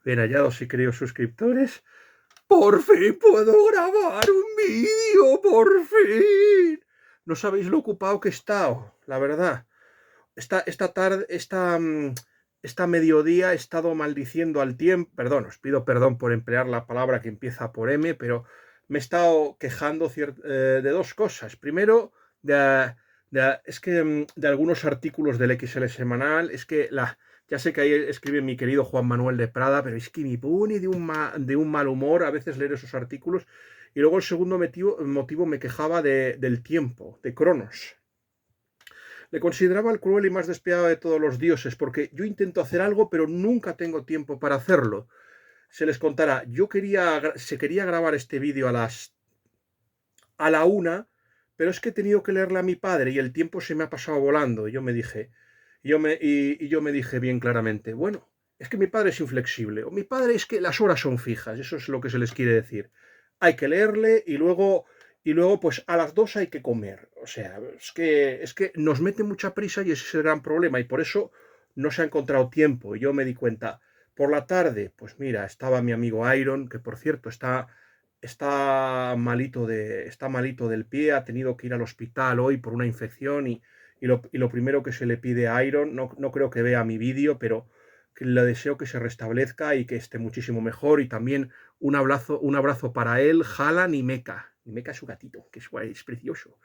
Bien hallados y queridos suscriptores. ¡Por fin puedo grabar un vídeo! ¡Por fin! No sabéis lo ocupado que he estado, la verdad. Esta tarde, esta mediodía he estado maldiciendo al tiempo. Perdón, os pido perdón por emplear la palabra que empieza por M, pero me he estado quejando de dos cosas. Primero, de algunos artículos del XL semanal. Ya sé que ahí escribe mi querido Juan Manuel de Prada, pero es que me pone de un mal humor a veces leer esos artículos. Y luego el segundo motivo me quejaba del tiempo, de Cronos. Le consideraba el cruel y más despiadado de todos los dioses, porque yo intento hacer algo, pero nunca tengo tiempo para hacerlo. Se les contará, se quería grabar este vídeo a la una, pero es que he tenido que leerle a mi padre y el tiempo se me ha pasado volando. Y yo me dije bien claramente, bueno, es que mi padre es inflexible, o mi padre es que las horas son fijas, eso es lo que se les quiere decir. Hay que leerle y luego pues a las 2 hay que comer. O sea, es que nos mete mucha prisa y ese es el gran problema y por eso no se ha encontrado tiempo. Y yo me di cuenta, por la tarde, pues mira, estaba mi amigo Iron, que por cierto está malito del pie, ha tenido que ir al hospital hoy por una infección y lo primero que se le pide a Iron, no creo que vea mi vídeo, pero que le deseo que se restablezca y que esté muchísimo mejor. Y también un abrazo para él, Jalan y Mecha. Y Mecha es su gatito, que es precioso.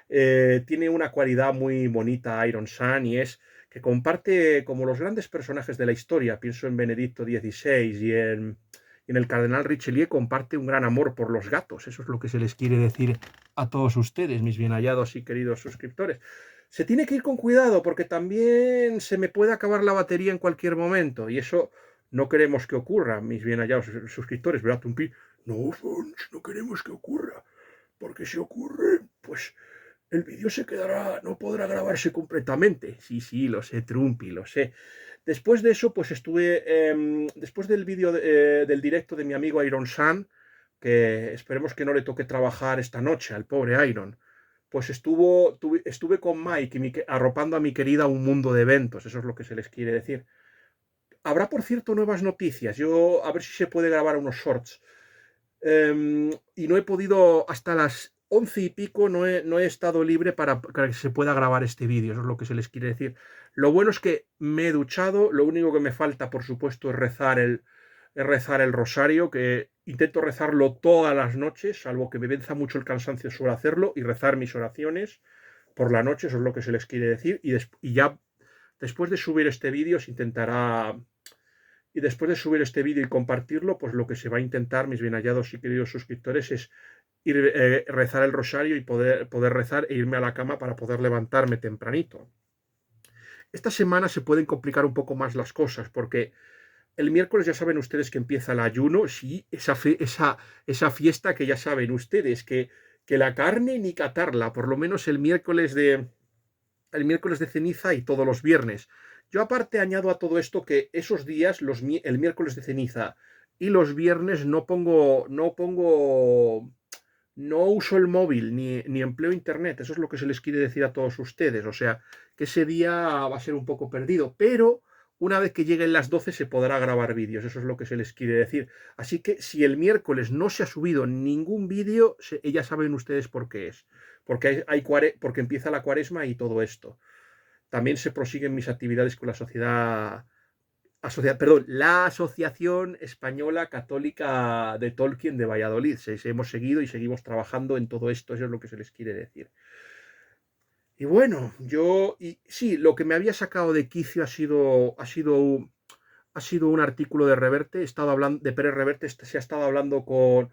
Tiene una cualidad muy bonita Iron Sun y es que comparte como los grandes personajes de la historia, pienso en Benedicto XVI y en el cardenal Richelieu, comparte un gran amor por los gatos. Eso es lo que se les quiere decir a todos ustedes, mis bien hallados y queridos suscriptores. Se tiene que ir con cuidado porque también se me puede acabar la batería en cualquier momento y eso no queremos que ocurra, mis bien hallados suscriptores, ¿verdad, Tumpi? No, Fons, no queremos que ocurra, porque si ocurre, pues el vídeo se quedará, no podrá grabarse completamente. Sí, sí, lo sé, Trumpy, lo sé. Después de eso, pues después del vídeo del directo de mi amigo Iron Sun, que esperemos que no le toque trabajar esta noche al pobre Iron, pues estuve con Mike arropando a mi querida un mundo de eventos, eso es lo que se les quiere decir. Habrá, por cierto, nuevas noticias. Yo a ver si se puede grabar unos shorts. Y no he podido, hasta las 11 y pico, no he estado libre para que se pueda grabar este vídeo, eso es lo que se les quiere decir. Lo bueno es que me he duchado, lo único que me falta, por supuesto, es rezar el rosario, que intento rezarlo todas las noches, salvo que me venza mucho el cansancio, suelo hacerlo, y rezar mis oraciones por la noche, eso es lo que se les quiere decir, y ya después de subir este vídeo se intentará y después de subir este vídeo y compartirlo, pues lo que se va a intentar, mis bien hallados y queridos suscriptores, es rezar el rosario y poder rezar e irme a la cama para poder levantarme tempranito. Esta semana se pueden complicar un poco más las cosas, porque el miércoles ya saben ustedes que empieza el ayuno, sí, esa fiesta que ya saben ustedes, que la carne ni catarla, por lo menos el miércoles de ceniza y todos los viernes. Yo aparte añado a todo esto que esos días, el miércoles de ceniza y los viernes no uso el móvil ni empleo internet. Eso es lo que se les quiere decir a todos ustedes. O sea, que ese día va a ser un poco perdido, pero una vez que lleguen las 12 se podrá grabar vídeos. Eso es lo que se les quiere decir. Así que si el miércoles no se ha subido ningún vídeo, ya saben ustedes por qué es. Porque empieza la cuaresma y todo esto. También se prosiguen mis actividades con la Asociación Española Católica de Tolkien de Valladolid. Hemos seguido y seguimos trabajando en todo esto, eso es lo que se les quiere decir. Y bueno, sí, lo que me había sacado de quicio ha sido un artículo de Reverte, de Pérez Reverte, se ha estado hablando con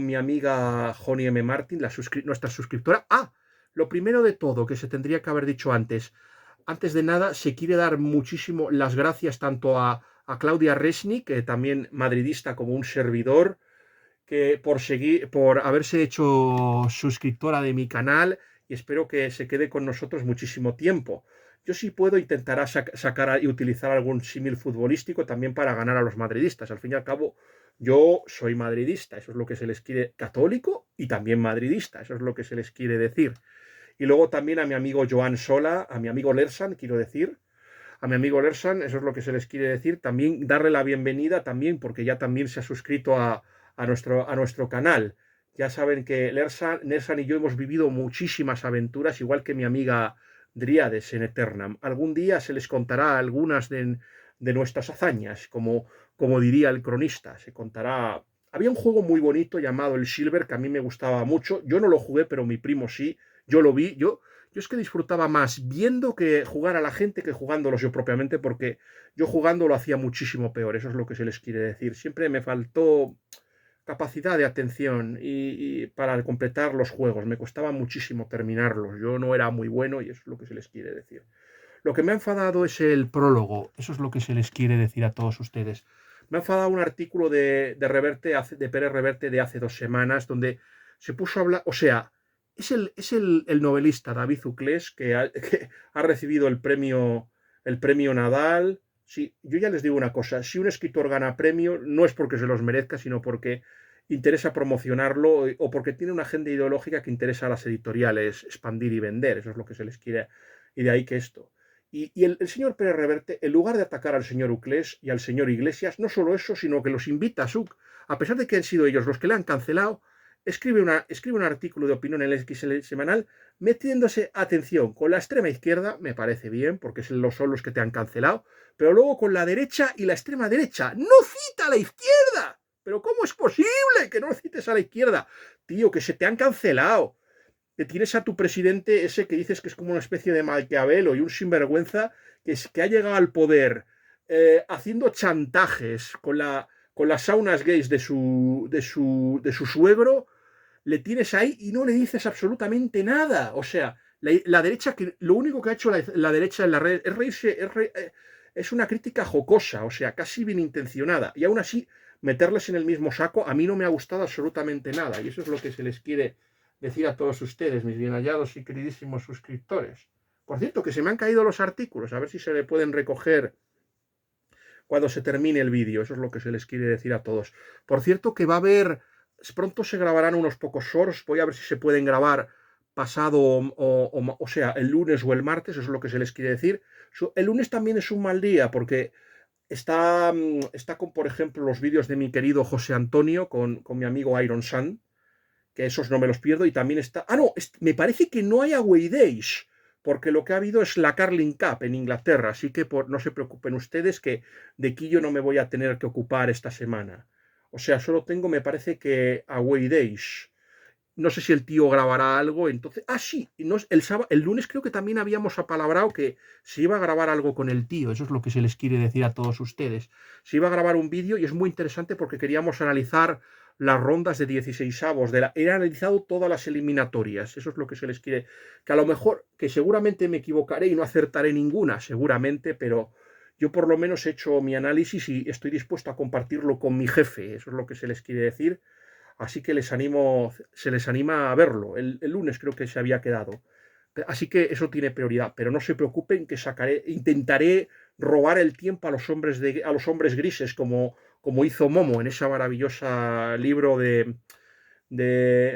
mi amiga Joni M. Martin, nuestra suscriptora. Lo primero de todo que se tendría que haber dicho antes de nada, se quiere dar muchísimo las gracias tanto a Claudia Resnick, que también madridista como un servidor, que por haberse hecho suscriptora de mi canal y espero que se quede con nosotros muchísimo tiempo. Yo sí puedo intentar sacar y utilizar algún símil futbolístico también para ganar a los madridistas. Al fin y al cabo, yo soy madridista, eso es lo que se les quiere, católico y también madridista, eso es lo que se les quiere decir. Y luego también a mi amigo Joan Sola, a mi amigo Lersan, quiero decir, a mi amigo Lersan, eso es lo que se les quiere decir. También darle la bienvenida también, porque ya también se ha suscrito a nuestro canal. Ya saben que Lersan y yo hemos vivido muchísimas aventuras, igual que mi amiga Dríades en Eternam. Algún día se les contará algunas de nuestras hazañas, como diría el cronista. Se contará. Había un juego muy bonito llamado el Silver que a mí me gustaba mucho. Yo no lo jugué, pero mi primo sí. Yo lo vi. Yo es que disfrutaba más viendo que jugar a la gente que jugándolos yo propiamente, porque yo jugando lo hacía muchísimo peor. Eso es lo que se les quiere decir. Siempre me faltó capacidad de atención y para completar los juegos. Me costaba muchísimo terminarlos. Yo no era muy bueno y eso es lo que se les quiere decir. Lo que me ha enfadado es el prólogo. Eso es lo que se les quiere decir a todos ustedes. Me ha enfadado un artículo de Pérez Reverte de hace 2 semanas donde se puso a hablar, o sea, es el novelista David Uclés que ha recibido el premio Nadal. Sí, yo ya les digo una cosa, si un escritor gana premio no es porque se los merezca, sino porque interesa promocionarlo o porque tiene una agenda ideológica que interesa a las editoriales expandir y vender. Eso es lo que se les quiere. Y de ahí que esto. Y el señor Pérez Reverte, en lugar de atacar al señor Uclés y al señor Iglesias, no solo eso, sino que los invita a a pesar de que han sido ellos los que le han cancelado, escribe un artículo de opinión en el XL semanal metiéndose, atención, con la extrema izquierda, me parece bien, porque son los que te han cancelado, pero luego con la derecha y la extrema derecha. ¡No cita a la izquierda! ¿Pero cómo es posible que no cites a la izquierda? Tío, que se te han cancelado. Que tienes a tu presidente ese que dices que es como una especie de Maquiavelo y un sinvergüenza que ha llegado al poder haciendo chantajes con las saunas gays de su suegro, le tienes ahí y no le dices absolutamente nada. O sea, la derecha, que lo único que ha hecho la derecha en la red es reírse, es una crítica jocosa, o sea, casi bien intencionada. Y aún así, meterles en el mismo saco, a mí no me ha gustado absolutamente nada. Y eso es lo que se les quiere decir a todos ustedes, mis bien hallados y queridísimos suscriptores. Por cierto, que se me han caído los artículos, a ver si se le pueden recoger cuando se termine el vídeo. Eso es lo que se les quiere decir a todos. Por cierto, que va a haber, pronto se grabarán unos pocos shorts, voy a ver si se pueden grabar pasado, o sea, el lunes o el martes, eso es lo que se les quiere decir. El lunes también es un mal día, porque está con, por ejemplo, los vídeos de mi querido José Antonio con mi amigo Iron Sun, que esos no me los pierdo, y también está. Ah, no, me parece que no hay Away Days, porque lo que ha habido es la Carling Cup en Inglaterra, así que no se preocupen ustedes que de Quillo no me voy a tener que ocupar esta semana. O sea, solo tengo, me parece que Away Days. No sé si el tío grabará algo, entonces. Ah, sí, no, el lunes creo que también habíamos apalabrado que se iba a grabar algo con el tío, eso es lo que se les quiere decir a todos ustedes. Se iba a grabar un vídeo y es muy interesante porque queríamos analizar las rondas de 16avos, he analizado todas las eliminatorias, eso es lo que se les quiere, que a lo mejor, que seguramente me equivocaré y no acertaré ninguna, seguramente, pero yo por lo menos he hecho mi análisis y estoy dispuesto a compartirlo con mi jefe, eso es lo que se les quiere decir, así que se les anima a verlo, el lunes creo que se había quedado, así que eso tiene prioridad, pero no se preocupen que intentaré robar el tiempo a los hombres grises como hizo Momo en ese maravilloso libro de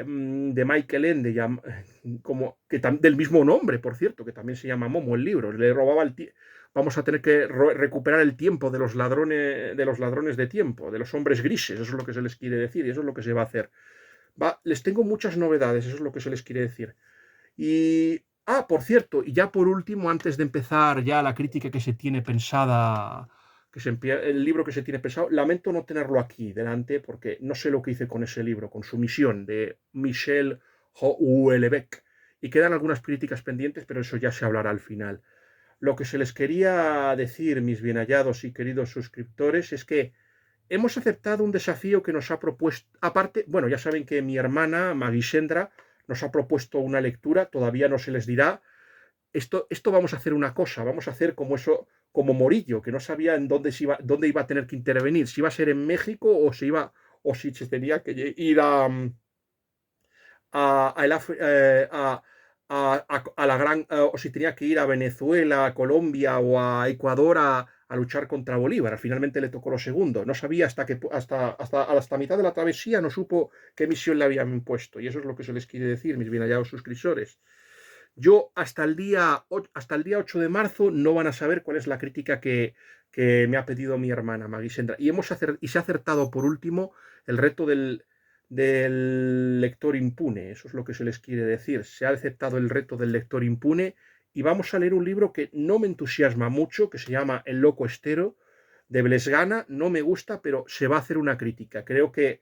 Michael Ende, del mismo nombre, por cierto, que también se llama Momo el libro. Le robaba vamos a tener que recuperar el tiempo de los ladrones de tiempo, de los hombres grises, eso es lo que se les quiere decir y eso es lo que se va a hacer. Les tengo muchas novedades, eso es lo que se les quiere decir. Por cierto, y ya por último, antes de empezar ya la crítica que se tiene pensada, el libro que se tiene pensado, lamento no tenerlo aquí delante porque no sé lo que hice con ese libro, con su misión de Michel Houellebecq, y quedan algunas críticas pendientes, pero eso ya se hablará al final. Lo que se les quería decir, mis bien hallados y queridos suscriptores, es que hemos aceptado un desafío que nos ha propuesto, aparte, bueno, ya saben que mi hermana, Maggie Sendra, nos ha propuesto una lectura, todavía no se les dirá. Esto vamos a hacer una cosa, vamos a hacer como Morillo, que no sabía dónde iba a tener que intervenir, si iba a ser en México o si se tenía que ir a la gran, o si tenía que ir a Venezuela, a Colombia o a Ecuador a luchar contra Bolívar. Finalmente le tocó lo segundo. No sabía hasta mitad de la travesía, no supo qué misión le habían impuesto. Y eso es lo que se les quiere decir, mis bien hallados suscriptores. Yo hasta el día 8 de marzo no van a saber cuál es la crítica que me ha pedido mi hermana Maggie Sendra. Y se ha acertado por último el reto del lector impune. Eso es lo que se les quiere decir. Se ha aceptado el reto del lector impune y vamos a leer un libro que no me entusiasma mucho, que se llama El loco estero, de Blesgana. No me gusta, pero se va a hacer una crítica. Creo que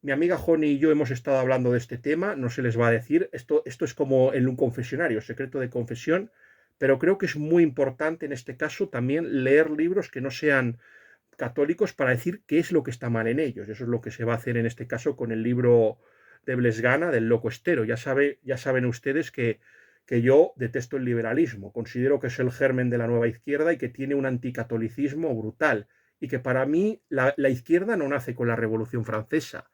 mi amiga Joni y yo hemos estado hablando de este tema, no se les va a decir, esto es como en un confesionario, secreto de confesión, pero creo que es muy importante en este caso también leer libros que no sean católicos para decir qué es lo que está mal en ellos. Eso es lo que se va a hacer en este caso con el libro de Blesgana, del loco estero. Ya saben ustedes que yo detesto el liberalismo, considero que es el germen de la nueva izquierda y que tiene un anticatolicismo brutal, y que para mí la izquierda no nace con la Revolución Francesa,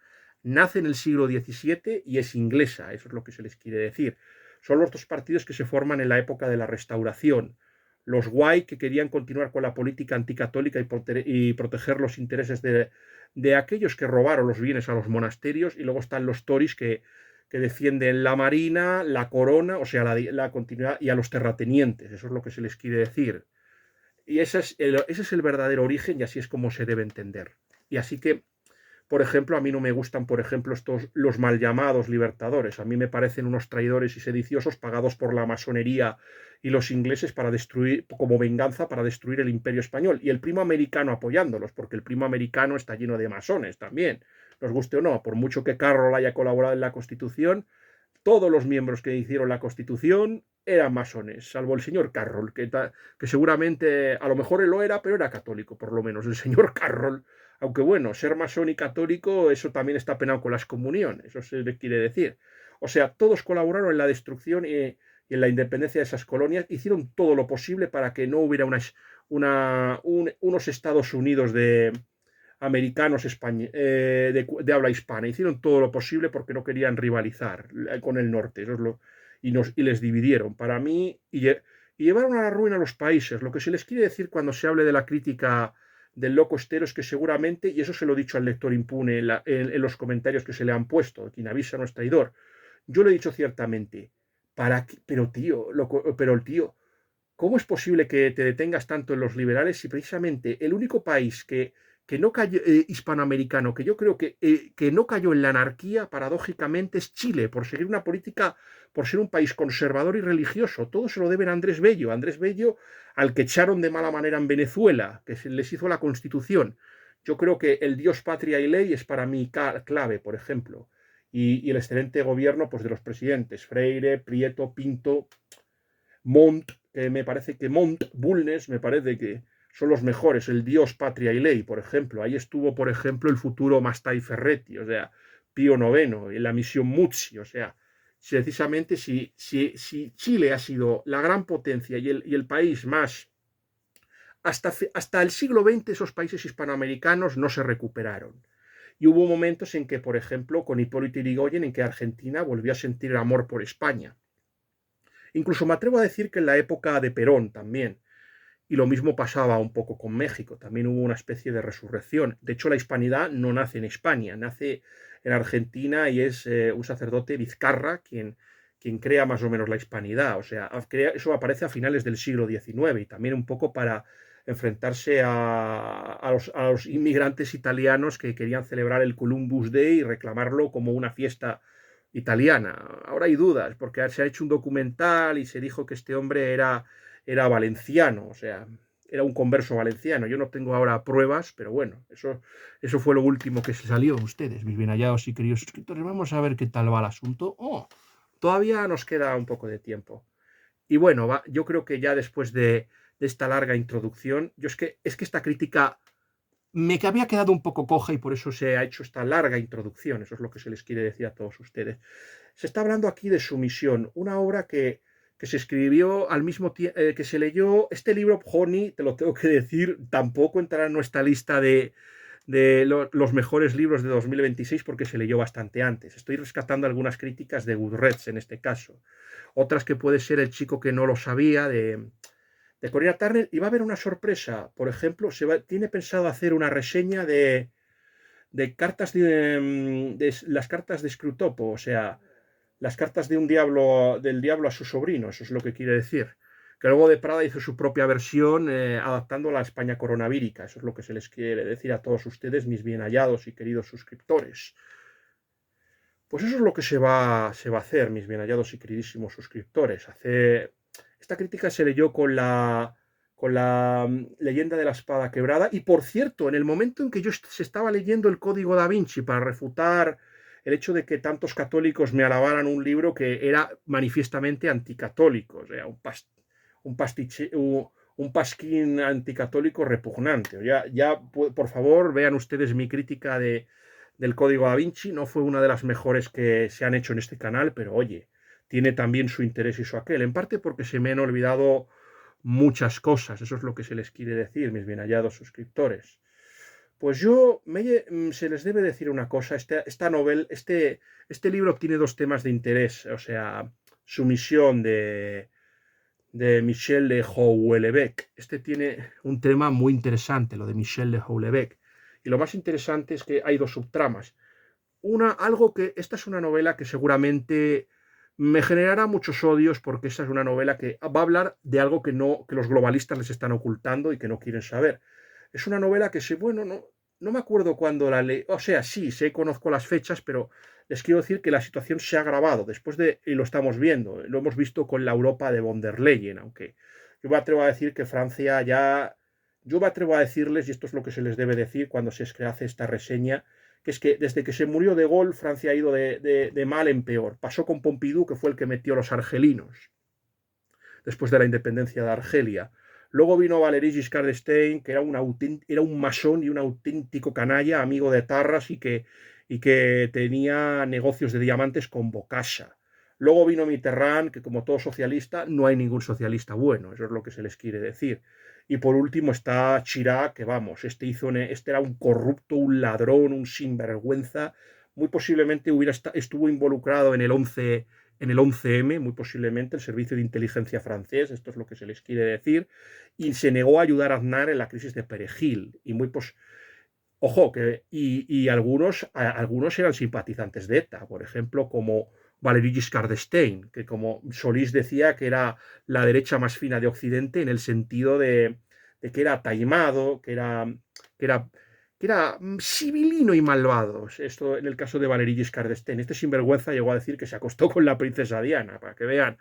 nace en el siglo XVII y es inglesa, eso es lo que se les quiere decir. Son los dos partidos que se forman en la época de la Restauración. Los White, que querían continuar con la política anticatólica y proteger los intereses de aquellos que robaron los bienes a los monasterios, y luego están los Tories que defienden la marina, la corona, o sea, la continuidad, y a los terratenientes, eso es lo que se les quiere decir. Y ese es el verdadero origen y así es como se debe entender. Y así que, por ejemplo, a mí no me gustan, por ejemplo, los mal llamados libertadores. A mí me parecen unos traidores y sediciosos pagados por la masonería y los ingleses para destruir, como venganza, para destruir el imperio español. Y el primo americano apoyándolos, porque el primo americano está lleno de masones también. Nos guste o no, por mucho que Carroll haya colaborado en la Constitución, todos los miembros que hicieron la Constitución eran masones, salvo el señor Carroll, que seguramente, a lo mejor él lo era, pero era católico, por lo menos, el señor Carroll. Aunque bueno, ser masón y católico, eso también está penado con las comuniones, eso se le quiere decir. O sea, todos colaboraron en la destrucción y en la independencia de esas colonias, hicieron todo lo posible para que no hubiera unos Estados Unidos americanos de habla hispana. Hicieron todo lo posible porque no querían rivalizar con el norte, y les dividieron. Para mí, y llevaron a la ruina a los países. Lo que se les quiere decir cuando se hable de la crítica del loco estero es que seguramente, y eso se lo he dicho al lector impune en los comentarios que se le han puesto, quien avisa no es traidor, yo lo he dicho ciertamente, pero tío, pero el tío, ¿cómo es posible que te detengas tanto en los liberales si precisamente el único país que no cayó, hispanoamericano, que yo creo que no cayó en la anarquía, paradójicamente, es Chile, por seguir una política, por ser un país conservador y religioso? Todo se lo deben a Andrés Bello, al que echaron de mala manera en Venezuela, que se les hizo la constitución. Yo creo que el Dios, patria y ley es para mí clave, por ejemplo, y el excelente gobierno pues, de los presidentes, Freire, Prieto, Pinto, Montt, que me parece que Montt, Bulnes, me parece que son los mejores, el Dios, patria y ley, por ejemplo. Ahí estuvo, por ejemplo, el futuro Mastai Ferretti, o sea, Pío IX, en la misión Muzzi, o sea, precisamente si Chile ha sido la gran potencia y el país más, hasta el siglo XX esos países hispanoamericanos no se recuperaron. Y hubo momentos en que, por ejemplo, con Hipólito Yrigoyen, en que Argentina volvió a sentir el amor por España. Incluso me atrevo a decir que en la época de Perón también. Y lo mismo pasaba un poco con México. También hubo una especie de resurrección. De hecho, la hispanidad no nace en España, nace en Argentina y es un sacerdote Vizcarra quien crea más o menos la hispanidad. O sea, eso aparece a finales del siglo XIX y también un poco para enfrentarse a los inmigrantes italianos que querían celebrar el Columbus Day y reclamarlo como una fiesta italiana. Ahora hay dudas, porque se ha hecho un documental y se dijo que este hombre era valenciano, o sea, era un converso valenciano. Yo no tengo ahora pruebas, pero bueno, eso fue lo último que se salió. Ustedes, mis bien hallados y queridos suscriptores, vamos a ver qué tal va el asunto. Todavía nos queda un poco de tiempo. Y bueno, yo creo que ya después de esta larga introducción, es que esta crítica me había quedado un poco coja y por eso se ha hecho esta larga introducción. Eso es lo que se les quiere decir a todos ustedes. Se está hablando aquí de Sumisión, una obra que se escribió al mismo tiempo que se leyó. Este libro, Joni, te lo tengo que decir, tampoco entrará en nuestra lista de los mejores libros de 2026 porque se leyó bastante antes. Estoy rescatando algunas críticas de Goodreads en este caso. Otras que puede ser El chico que no lo sabía, de Corina Turner, y va a haber una sorpresa. Por ejemplo, tiene pensado hacer una reseña de cartas de las cartas de Scrutopo, o sea, las cartas de un diablo, del diablo a su sobrino, eso es lo que quiere decir. Que luego de Prada hizo su propia versión adaptándola a España coronavírica. Eso es lo que se les quiere decir a todos ustedes, mis bien hallados y queridos suscriptores. Pues eso es lo que se va a hacer, mis bien hallados y queridísimos suscriptores. Esta crítica se leyó con la leyenda de la espada quebrada. Y por cierto, en el momento en que yo se estaba leyendo el Código Da Vinci para refutar el hecho de que tantos católicos me alabaran un libro que era manifiestamente anticatólico, o sea, un pasquín anticatólico repugnante. Ya, por favor, vean ustedes mi crítica del Código Da Vinci. No fue una de las mejores que se han hecho en este canal, pero oye, tiene también su interés y su aquel, en parte porque se me han olvidado muchas cosas. Eso es lo que se les quiere decir, mis bien hallados suscriptores. Pues se les debe decir una cosa. Esta novela, este libro tiene dos temas de interés. O sea, su misión de Michel de Houellebecq. Este tiene un tema muy interesante, lo de Michel de Houellebecq. Y lo más interesante es que hay dos subtramas. Esta es una novela que seguramente me generará muchos odios porque esta es una novela que va a hablar de algo que los globalistas les están ocultando y que no quieren saber. Es una novela que bueno, no me acuerdo cuándo la leí, o sea, sí, conozco las fechas, pero les quiero decir que la situación se ha agravado y lo estamos viendo, lo hemos visto con la Europa de von der Leyen, aunque yo me atrevo a decir que Francia yo me atrevo a decirles, y esto es lo que se les debe decir cuando se hace esta reseña, que es que desde que se murió De Gaulle, Francia ha ido de mal en peor. Pasó con Pompidou, que fue el que metió a los argelinos después de la independencia de Argelia. Luego vino Valéry Giscard d'Estaing, que era un masón y un auténtico canalla, amigo de Tarras y que tenía negocios de diamantes con Bocassa. Luego vino Mitterrand, que como todo socialista, no hay ningún socialista bueno, eso es lo que se les quiere decir. Y por último está Chirac, que vamos, este era un corrupto, un ladrón, un sinvergüenza. Muy posiblemente estuvo involucrado en el 11M, muy posiblemente el servicio de inteligencia francés, esto es lo que se les quiere decir, y se negó a ayudar a Aznar en la crisis de Perejil. Ojo, algunos eran simpatizantes de ETA, por ejemplo, como Valéry Giscard d'Estaing, que como Solís decía que era la derecha más fina de Occidente en el sentido de que era taimado, que era, que era sibilino y malvado. Esto en el caso de Valéry Giscard d'Estaing. Este sinvergüenza llegó a decir que se acostó con la princesa Diana, para que vean.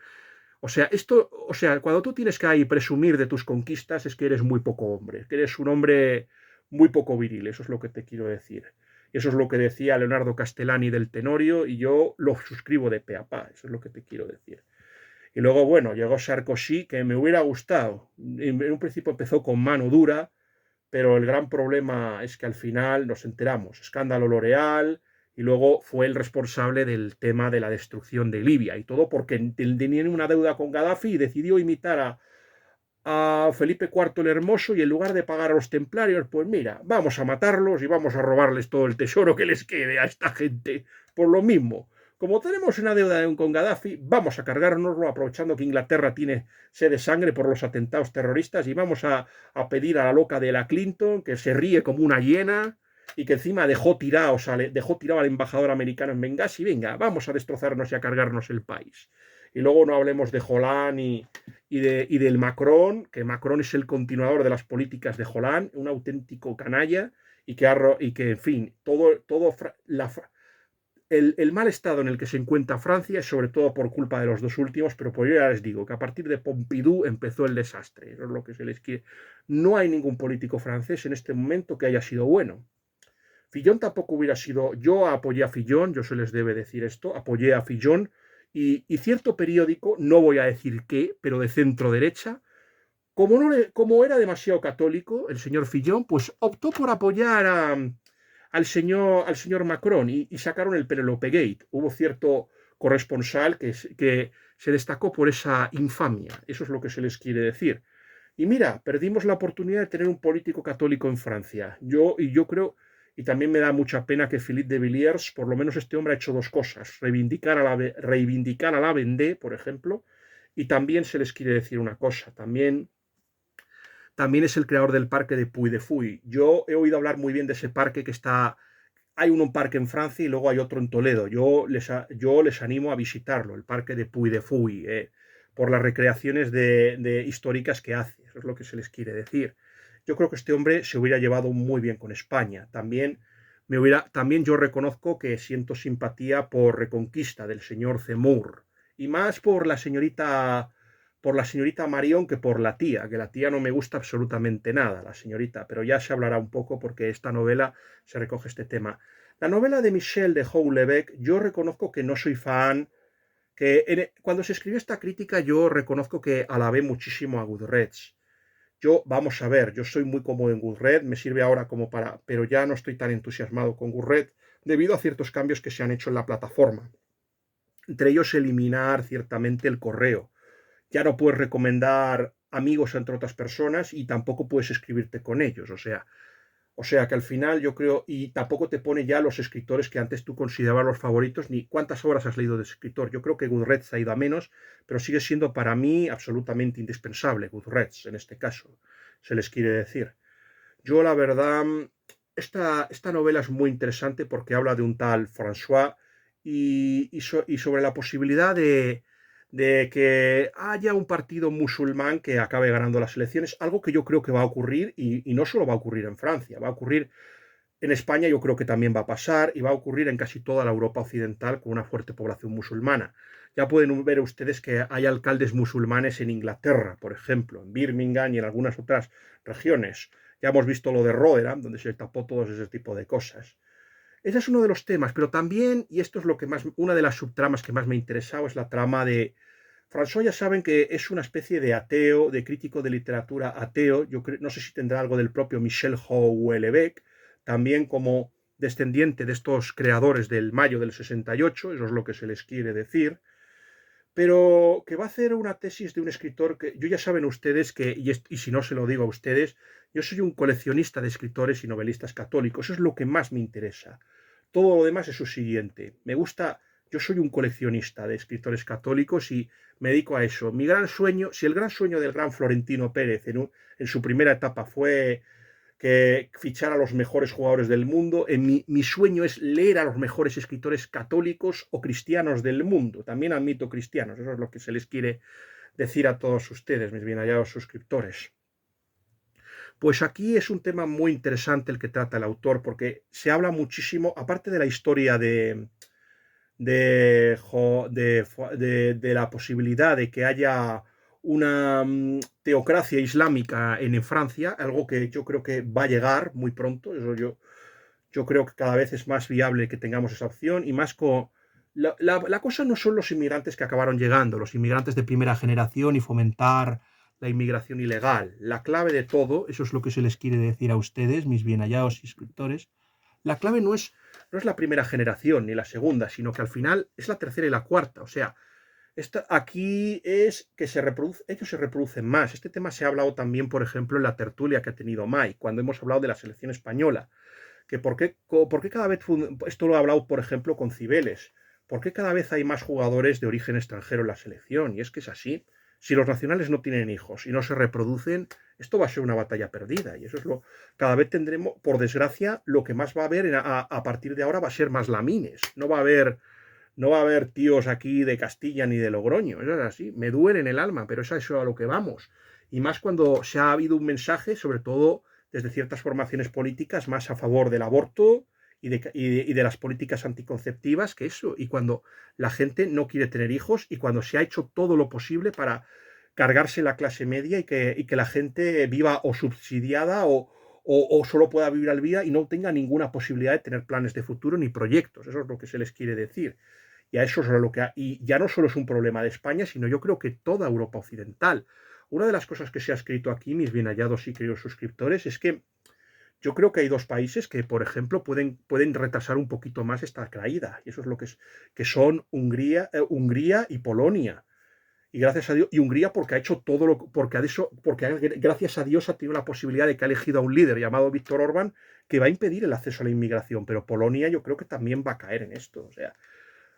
Cuando tú tienes que ahí presumir de tus conquistas es que eres muy poco hombre, que eres un hombre muy poco viril, eso es lo que te quiero decir. Eso es lo que decía Leonardo Castellani del Tenorio y yo lo suscribo de pe a pa, eso es lo que te quiero decir. Y luego, bueno, llegó Sarkozy, que me hubiera gustado. En un principio empezó con mano dura, pero el gran problema es que al final nos enteramos, escándalo L'Oreal, y luego fue el responsable del tema de la destrucción de Libia, y todo porque tenían una deuda con Gaddafi y decidió imitar a Felipe IV el Hermoso y en lugar de pagar a los templarios, pues mira, vamos a matarlos y vamos a robarles todo el tesoro que les quede a esta gente. Por lo mismo, como tenemos una deuda con Gaddafi, vamos a cargárnoslo aprovechando que Inglaterra tiene sed de sangre por los atentados terroristas y vamos a pedir a la loca de la Clinton que se ríe como una hiena y que encima dejó tirado al embajador americano en Benghazi. Venga, vamos a destrozarnos y a cargarnos el país. Y luego no hablemos de Hollande y del Macron, que Macron es el continuador de las políticas de Hollande, un auténtico canalla, y que en fin, el mal estado en el que se encuentra Francia es sobre todo por culpa de los dos últimos, pero pues yo ya les digo que a partir de Pompidou empezó el desastre, eso es lo que se les quiere. No hay ningún político francés en este momento que haya sido bueno. Fillon tampoco hubiera sido, yo apoyé a Fillon, yo se les debe decir esto, apoyé a Fillon y cierto periódico, no voy a decir qué, pero de centro derecha, como era demasiado católico el señor Fillon, pues optó por apoyar al señor Macron y sacaron el Penelope Gate. Hubo cierto corresponsal que se destacó por esa infamia, eso es lo que se les quiere decir. Y mira, perdimos la oportunidad de tener un político católico en Francia. Yo creo, y también me da mucha pena que Philippe de Villiers, por lo menos este hombre ha hecho dos cosas, reivindicar a la Vendée, por ejemplo, y también se les quiere decir una cosa, también es el creador del parque de Puy de Fouille. Yo he oído hablar muy bien de ese parque que está hay un parque en Francia y luego hay otro en Toledo. Yo les animo a visitarlo, el parque de Puy de Fouy, por las recreaciones históricas que hace. Eso es lo que se les quiere decir. Yo creo que este hombre se hubiera llevado muy bien con España. También yo reconozco que siento simpatía por Reconquista del señor Zemmour y más por la señorita Marion que por la tía, que la tía no me gusta absolutamente nada, la señorita, pero ya se hablará un poco porque esta novela se recoge este tema. La novela de Michel de Houellebecq, yo reconozco que no soy fan, cuando se escribió esta crítica yo reconozco que alabé muchísimo a Goodreads. Vamos a ver, yo soy muy cómodo en Goodreads, me sirve ahora como pero ya no estoy tan entusiasmado con Goodreads debido a ciertos cambios que se han hecho en la plataforma. Entre ellos eliminar ciertamente el correo. Ya no puedes recomendar amigos entre otras personas y tampoco puedes escribirte con ellos. O sea que al final yo creo, y tampoco te pone ya los escritores que antes tú considerabas los favoritos, ni cuántas obras has leído de ese escritor. Yo creo que Goodreads ha ido a menos, pero sigue siendo para mí absolutamente indispensable, Goodreads en este caso, se les quiere decir. Yo la verdad, esta novela es muy interesante porque habla de un tal François y sobre la posibilidad de que haya un partido musulmán que acabe ganando las elecciones, algo que yo creo que va a ocurrir y no solo va a ocurrir en Francia, va a ocurrir en España, yo creo que también va a pasar y va a ocurrir en casi toda la Europa occidental con una fuerte población musulmana. Ya pueden ver ustedes que hay alcaldes musulmanes en Inglaterra, por ejemplo, en Birmingham y en algunas otras regiones. Ya hemos visto lo de Rotherham, donde se tapó todo ese tipo de cosas. Ese es uno de los temas, pero también, y esto es una de las subtramas que más me ha interesado, es la trama de François. Ya saben que es una especie de ateo, de crítico de literatura ateo. No sé si tendrá algo del propio Michel Houellebecq, también como descendiente de estos creadores del Mayo del 68, eso es lo que se les quiere decir, pero que va a hacer una tesis de un escritor que yo ya saben ustedes y si no se lo digo a ustedes, yo soy un coleccionista de escritores y novelistas católicos, eso es lo que más me interesa. Todo lo demás es lo siguiente, yo soy un coleccionista de escritores católicos y me dedico a eso. Mi gran sueño, si el gran sueño del gran Florentino Pérez en su primera etapa fue que fichar a los mejores jugadores del mundo. Mi sueño es leer a los mejores escritores católicos o cristianos del mundo. También admito cristianos, eso es lo que se les quiere decir a todos ustedes, mis bien hallados suscriptores. Pues aquí es un tema muy interesante el que trata el autor, porque se habla muchísimo, aparte de la historia de la posibilidad de que haya una teocracia islámica en Francia, algo que yo creo que va a llegar muy pronto. Yo creo que cada vez es más viable que tengamos esa opción y más con... La cosa no son los inmigrantes que acabaron llegando, los inmigrantes de primera generación y fomentar la inmigración ilegal. La clave de todo, eso es lo que se les quiere decir a ustedes, mis bien hallados suscriptores, la clave no es la primera generación ni la segunda, sino que al final es la tercera y la cuarta. O sea, aquí es que ellos se reproducen más. Este tema se ha hablado también, por ejemplo, en la tertulia que ha tenido Mai, cuando hemos hablado de la selección española. Que por qué cada vez, esto lo he hablado, por ejemplo, con Cibeles, ¿por qué cada vez hay más jugadores de origen extranjero en la selección? Y es que es así. Si los nacionales no tienen hijos y no se reproducen, esto va a ser una batalla perdida. Y eso es cada vez tendremos, por desgracia, lo que más va a haber a partir de ahora va a ser más lamines. No va a haber tíos aquí de Castilla ni de Logroño. Eso es así. Me duele en el alma, pero es a eso a lo que vamos. Y más cuando se ha habido un mensaje, sobre todo desde ciertas formaciones políticas, más a favor del aborto y de las políticas anticonceptivas que eso. Y cuando la gente no quiere tener hijos y cuando se ha hecho todo lo posible para cargarse la clase media y que la gente viva o subsidiada o solo pueda vivir al día y no tenga ninguna posibilidad de tener planes de futuro ni proyectos. Eso es lo que se les quiere decir. Y a eso es y ya no solo es un problema de España, sino yo creo que toda Europa occidental. Una de las cosas que se ha escrito aquí, mis bien hallados y queridos suscriptores, es que yo creo que hay dos países que, por ejemplo, pueden retrasar un poquito más esta caída. Y eso es que son Hungría y Polonia. Y gracias a Dios, y Hungría porque ha hecho todo porque gracias a Dios ha tenido la posibilidad de que ha elegido a un líder llamado Víctor Orbán que va a impedir el acceso a la inmigración. Pero Polonia yo creo que también va a caer en esto. O sea,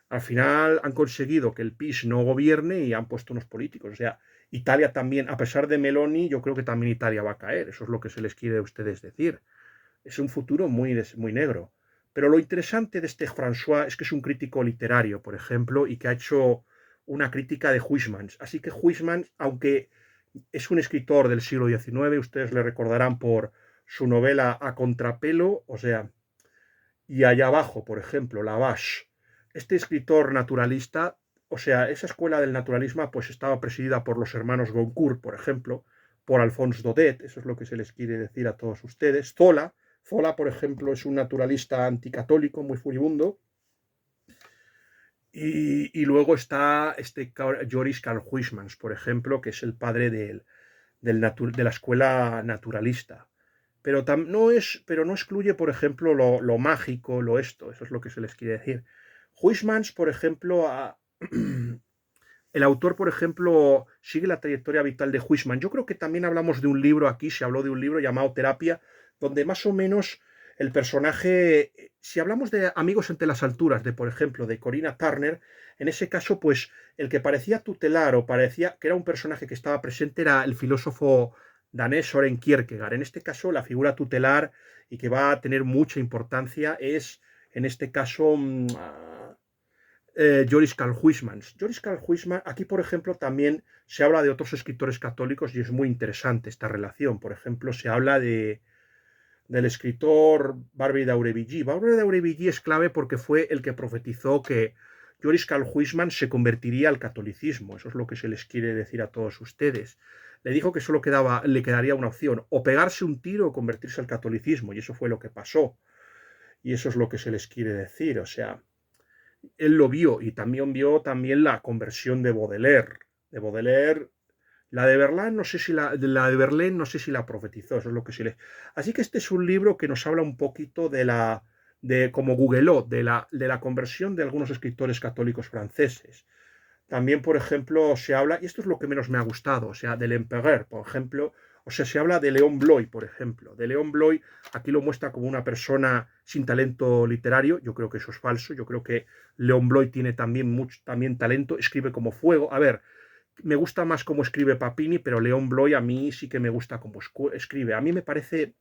al final han conseguido que el PiS no gobierne y han puesto unos políticos. O sea, Italia también, a pesar de Meloni, yo creo que también Italia va a caer. Eso es lo que se les quiere a ustedes decir. Es un futuro muy, muy negro. Pero lo interesante de este François es que es un crítico literario, por ejemplo, y que ha hecho una crítica de Huysmans. Así que Huysmans, aunque es un escritor del siglo XIX, ustedes le recordarán por su novela A Contrapelo, o sea, y allá abajo, por ejemplo, La Vache. Este escritor naturalista, o sea, esa escuela del naturalismo pues estaba presidida por los hermanos Goncourt, por ejemplo, por Alphonse Daudet, eso es lo que se les quiere decir a todos ustedes. Zola, por ejemplo, es un naturalista anticatólico muy furibundo. Y luego está este Joris Karl Huysmans, por ejemplo, que es el padre de la escuela naturalista. Pero no excluye, por ejemplo, lo mágico, eso es lo que se les quiere decir. Huysmans, por ejemplo, el autor, por ejemplo, sigue la trayectoria vital de Huysmans. Yo creo que también hablamos de un libro aquí, se habló de un libro llamado Terapia, donde más o menos el personaje, si hablamos de Amigos entre las alturas, por ejemplo, de Corina Turner, en ese caso, pues el que parecía tutelar o parecía que era un personaje que estaba presente era el filósofo danés Soren Kierkegaard. En este caso, la figura tutelar y que va a tener mucha importancia es, en este caso, Joris Karl Huysmans. Joris Karl Huysmans, aquí por ejemplo también se habla de otros escritores católicos y es muy interesante esta relación. Por ejemplo, se habla del escritor Barbey d'Aurevilly. Barbey d'Aurevilly es clave porque fue el que profetizó que Joris Karl Huysmans se convertiría al catolicismo. Eso es lo que se les quiere decir a todos ustedes. Le dijo que solo le quedaría una opción, o pegarse un tiro o convertirse al catolicismo, y eso fue lo que pasó. Y eso es lo que se les quiere decir. O sea, él lo vio y también vio también la conversión de Baudelaire. La de Verlaine no sé si la de Verlaine no sé si la profetizó, eso es lo que sí le. Así que este es un libro que nos habla un poquito de como Googleó, de la conversión de algunos escritores católicos franceses. También, por ejemplo, se habla, y esto es lo que menos me ha gustado, o sea, del Empereur, por ejemplo, o sea, se habla de León Bloy, por ejemplo. De León Bloy, aquí lo muestra como una persona sin talento literario, yo creo que eso es falso, yo creo que León Bloy tiene también talento, escribe como fuego. A ver, me gusta más cómo escribe Papini, pero León Bloy a mí sí que me gusta cómo escribe. A mí me parece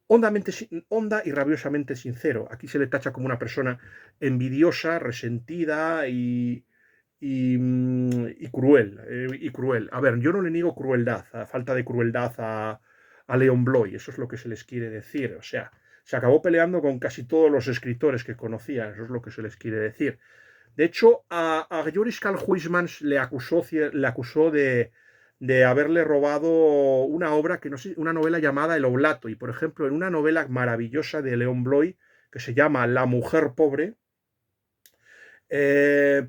honda y rabiosamente sincero. Aquí se le tacha como una persona envidiosa, resentida y cruel. A ver, yo no le niego crueldad, falta de crueldad a León Bloy, eso es lo que se les quiere decir. O sea, se acabó peleando con casi todos los escritores que conocía, eso es lo que se les quiere decir. De hecho, a Joris Karl Huysmans le acusó de haberle robado una obra, que no sé, una novela llamada El Oblato. Y, por ejemplo, en una novela maravillosa de León Bloy, que se llama La mujer pobre,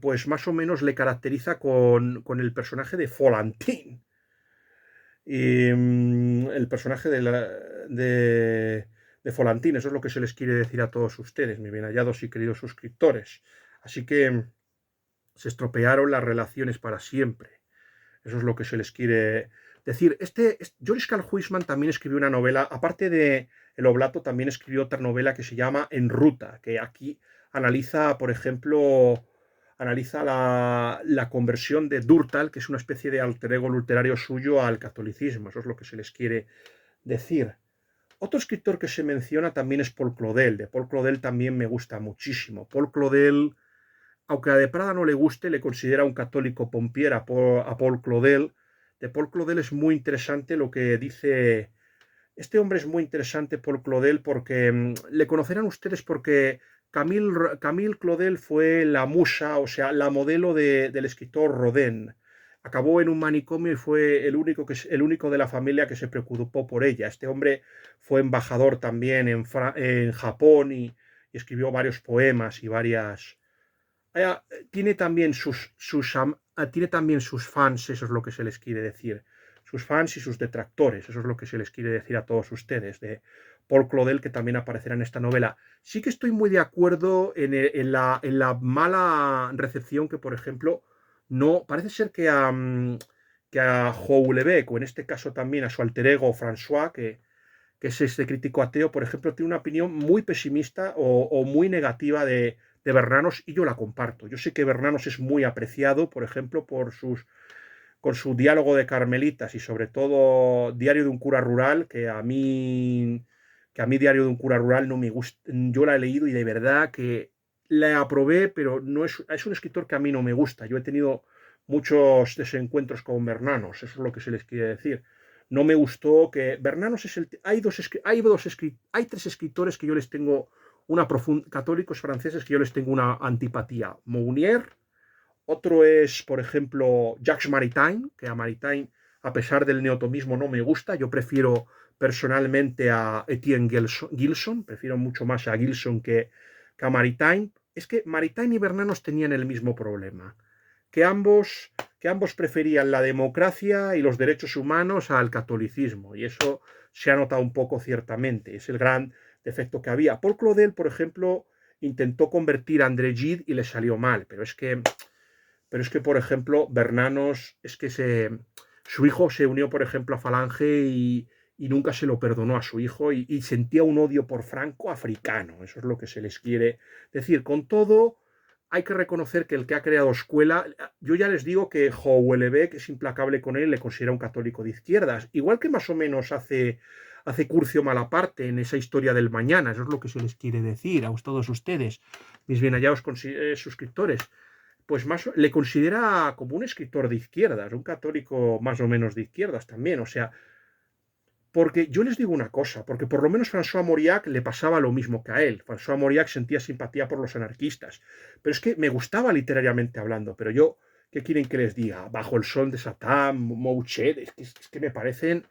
pues más o menos le caracteriza con el personaje de Folantín. Y el personaje de Folantín, eso es lo que se les quiere decir a todos ustedes, mis bien hallados y queridos suscriptores. Así que se estropearon las relaciones para siempre. Eso es lo que se les quiere decir. Joris Karl Huysmans también escribió una novela, aparte de El Oblato, también escribió otra novela que se llama En Ruta, que aquí analiza, por ejemplo, analiza la conversión de Durtal, que es una especie de alter ego literario suyo, al catolicismo. Eso es lo que se les quiere decir. Otro escritor que se menciona también es Paul Claudel. De Paul Claudel también me gusta muchísimo. Paul Claudel, aunque a De Prada no le guste, le considera un católico pompier a Paul Claudel. De Paul Claudel es muy interesante lo que dice. Este hombre es muy interesante, Paul Claudel, porque le conocerán ustedes porque Camille Claudel fue la musa, o sea, la modelo del escritor Rodin. Acabó en un manicomio y fue el único de la familia que se preocupó por ella. Este hombre fue embajador también en Japón y escribió varios poemas y varias, tiene también tiene también sus fans, eso es lo que se les quiere decir. Sus fans y sus detractores, eso es lo que se les quiere decir a todos ustedes, de Paul Claudel, que también aparecerá en esta novela. Sí que estoy muy de acuerdo en la mala recepción que, por ejemplo, no. Parece ser que a Houellebecq, o en este caso también a su alter ego François, que es este crítico ateo, por ejemplo, tiene una opinión muy pesimista o muy negativa de Bernanos, y yo la comparto. Yo sé que Bernanos es muy apreciado, por ejemplo, con su diálogo de Carmelitas y sobre todo Diario de un cura rural, que a mí que a mí Diario de un cura rural no me gusta. Yo la he leído y de verdad que la aprobé, pero no es un escritor que a mí no me gusta. Yo he tenido muchos desencuentros con Bernanos, eso es lo que se les quiere decir. No me gustó que Bernanos es el... Hay tres escritores que yo les tengo una profunda... católicos franceses que yo les tengo una antipatía. Mounier, otro es, por ejemplo, Jacques Maritain, que a Maritain, a pesar del neotomismo, no me gusta. Yo prefiero personalmente a Etienne Gilson, prefiero mucho más a Gilson que a Maritain. Es que Maritain y Bernanos tenían el mismo problema, que ambos preferían la democracia y los derechos humanos al catolicismo, y eso se ha notado un poco ciertamente, es el gran defecto que había. Paul Claudel, por ejemplo, intentó convertir a André Gide y le salió mal, pero es que, por ejemplo, Bernanos, su hijo se unió, por ejemplo, a Falange y nunca se lo perdonó a su hijo y sentía un odio por Franco africano. Eso es lo que se les quiere decir. Con todo, hay que reconocer que el que ha creado escuela, yo ya les digo que Houellebecq, que es implacable con él, le considera un católico de izquierdas, igual que más o menos hace Curcio Malaparte en esa historia del mañana. Eso es lo que se les quiere decir a todos ustedes, mis bien hallados suscriptores. Pues más le considera como un escritor de izquierdas, un católico más o menos de izquierdas también. O sea, porque yo les digo una cosa, porque por lo menos François Mauriac le pasaba lo mismo que a él. François Mauriac sentía simpatía por los anarquistas, pero es que me gustaba literariamente hablando, pero yo, ¿qué quieren que les diga? Bajo el sol de Satán, Mouchet, es que me parecen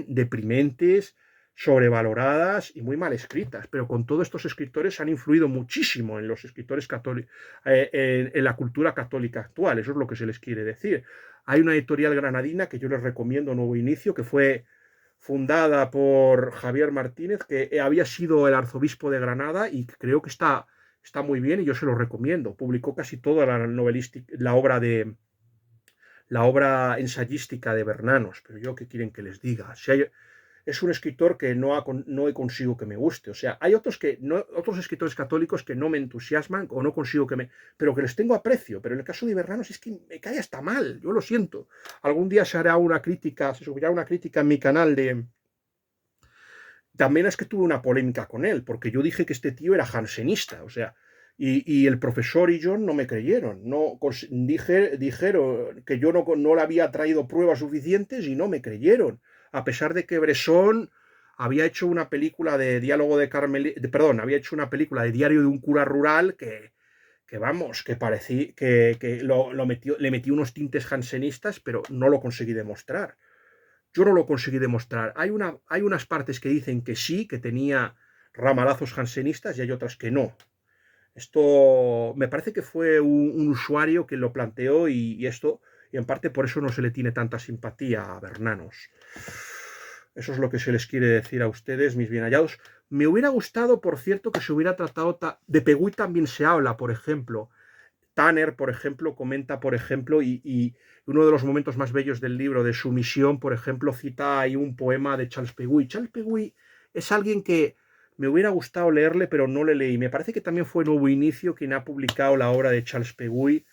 deprimentes, sobrevaloradas y muy mal escritas, pero con todos estos escritores han influido muchísimo en los escritores católicos, en la cultura católica actual, eso es lo que se les quiere decir. Hay una editorial granadina que yo les recomiendo, Nuevo Inicio, que fue fundada por Javier Martínez, que había sido el arzobispo de Granada y creo que está muy bien y yo se lo recomiendo. Publicó casi toda la obra ensayística de Bernanos, pero yo qué quieren que les diga. Es un escritor que no consigo que me guste. O sea, hay otros escritores católicos que no me entusiasman o no consigo pero que les tengo aprecio. Pero en el caso de Bernanos es que me cae hasta mal, yo lo siento. Algún día se subirá una crítica en mi canal de... También es que tuve una polémica con él, porque yo dije que este tío era jansenista, o sea, y el profesor y John no me creyeron. No, dijeron que yo no le había traído pruebas suficientes y no me creyeron. A pesar de que Bresson había hecho una película de diálogo de perdón, había hecho una película de Diario de un cura rural que vamos, que parecía que le metió unos tintes jansenistas, pero no lo conseguí demostrar. Yo no lo conseguí demostrar. Hay unas partes que dicen que sí, que tenía ramalazos jansenistas y hay otras que no. Esto me parece que fue un usuario que lo planteó y en parte por eso no se le tiene tanta simpatía a Bernanos. Eso es lo que se les quiere decir a ustedes, mis bien hallados. Me hubiera gustado, por cierto, que se hubiera tratado... De Pegui también se habla, por ejemplo. Tanner, por ejemplo, comenta, por ejemplo, y uno de los momentos más bellos del libro de Sumisión, por ejemplo, cita ahí un poema de Charles Pegui. Charles Pegui es alguien que me hubiera gustado leerle, pero no le leí. Me parece que también fue Nuevo Inicio quien ha publicado la obra de Charles Pegui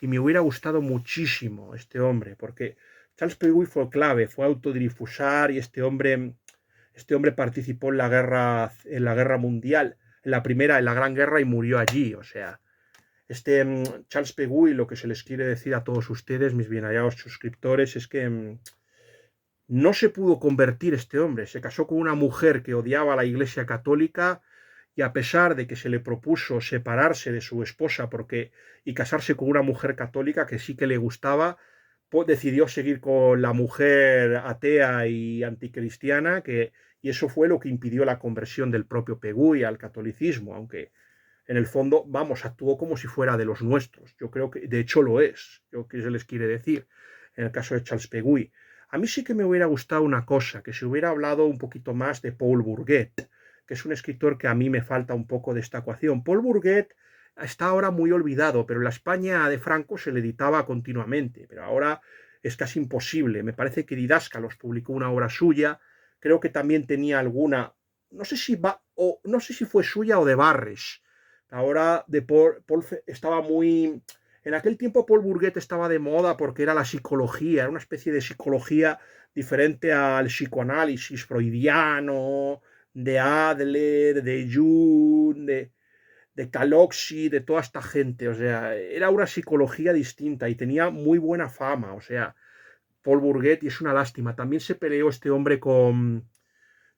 y me hubiera gustado muchísimo este hombre, porque Charles Pegui fue clave, fue autodifusar y este hombre participó en la guerra mundial, en la Gran Guerra y murió allí, o sea, Charles Pegui, lo que se les quiere decir a todos ustedes, mis bien hallados suscriptores, es que no se pudo convertir este hombre. Se casó con una mujer que odiaba a la Iglesia Católica y a pesar de que se le propuso separarse de su esposa y casarse con una mujer católica que sí que le gustaba, decidió seguir con la mujer atea y anticristiana, y eso fue lo que impidió la conversión del propio Pegui al catolicismo, aunque en el fondo, vamos, actuó como si fuera de los nuestros. Yo creo que, de hecho, lo es. Yo que se les quiere decir, en el caso de Charles Pegui. A mí sí que me hubiera gustado una cosa, que se hubiera hablado un poquito más de Paul Bourget, que es un escritor que a mí me falta un poco de esta ecuación. Paul Bourget está ahora muy olvidado, pero en la España de Franco se le editaba continuamente, pero ahora es casi imposible. Me parece que Didáscalos publicó una obra suya, creo que también tenía alguna, no sé si fue suya o de Barres. Ahora de Paul estaba muy... En aquel tiempo Paul Bourget estaba de moda porque era la psicología, era una especie de psicología diferente al psicoanálisis freudiano, de Adler, de Jung, de Caloxi, de toda esta gente. O sea, era una psicología distinta y tenía muy buena fama. O sea, Paul Bourget, y es una lástima. También se peleó este hombre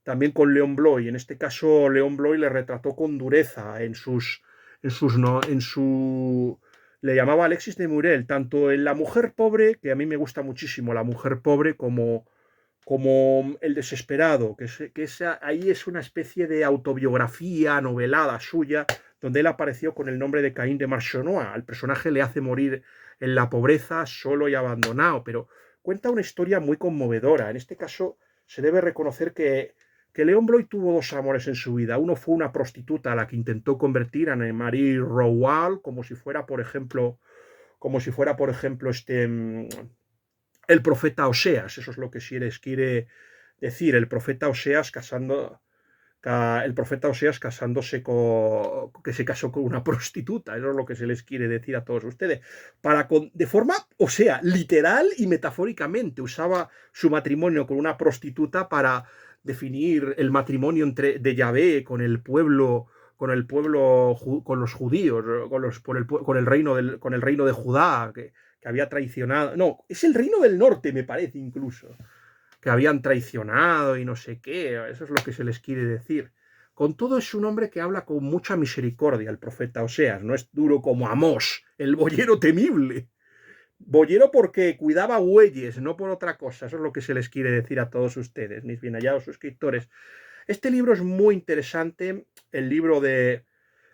también con León Bloy. En este caso, León Bloy le retrató con dureza no, le llamaba Alexis de Murel, tanto en La mujer pobre, que a mí me gusta muchísimo, La mujer pobre, como El desesperado, ahí es una especie de autobiografía novelada suya, donde él apareció con el nombre de Caín de Marchenois. Al personaje le hace morir en la pobreza, solo y abandonado, pero cuenta una historia muy conmovedora. En este caso, se debe reconocer que León Bloy tuvo dos amores en su vida. Uno fue una prostituta a la que intentó convertir, a Marie Rowell, como si fuera, por ejemplo, el profeta Oseas. Eso es lo que se les quiere decir. El profeta Oseas casándose que se casó con una prostituta. Eso es lo que se les quiere decir a todos ustedes. De forma, o sea, literal y metafóricamente, usaba su matrimonio con una prostituta para definir el matrimonio de Yahvé con los judíos, con el reino de Judá, que había traicionado. No, es el reino del norte, me parece incluso, que habían traicionado y no sé qué. Eso es lo que se les quiere decir. Con todo, es un hombre que habla con mucha misericordia, el profeta Oseas. No es duro como Amós, el boyero temible. Boyero porque cuidaba bueyes, no por otra cosa. Eso es lo que se les quiere decir a todos ustedes, mis bien hallados suscriptores. Este libro es muy interesante, el libro de...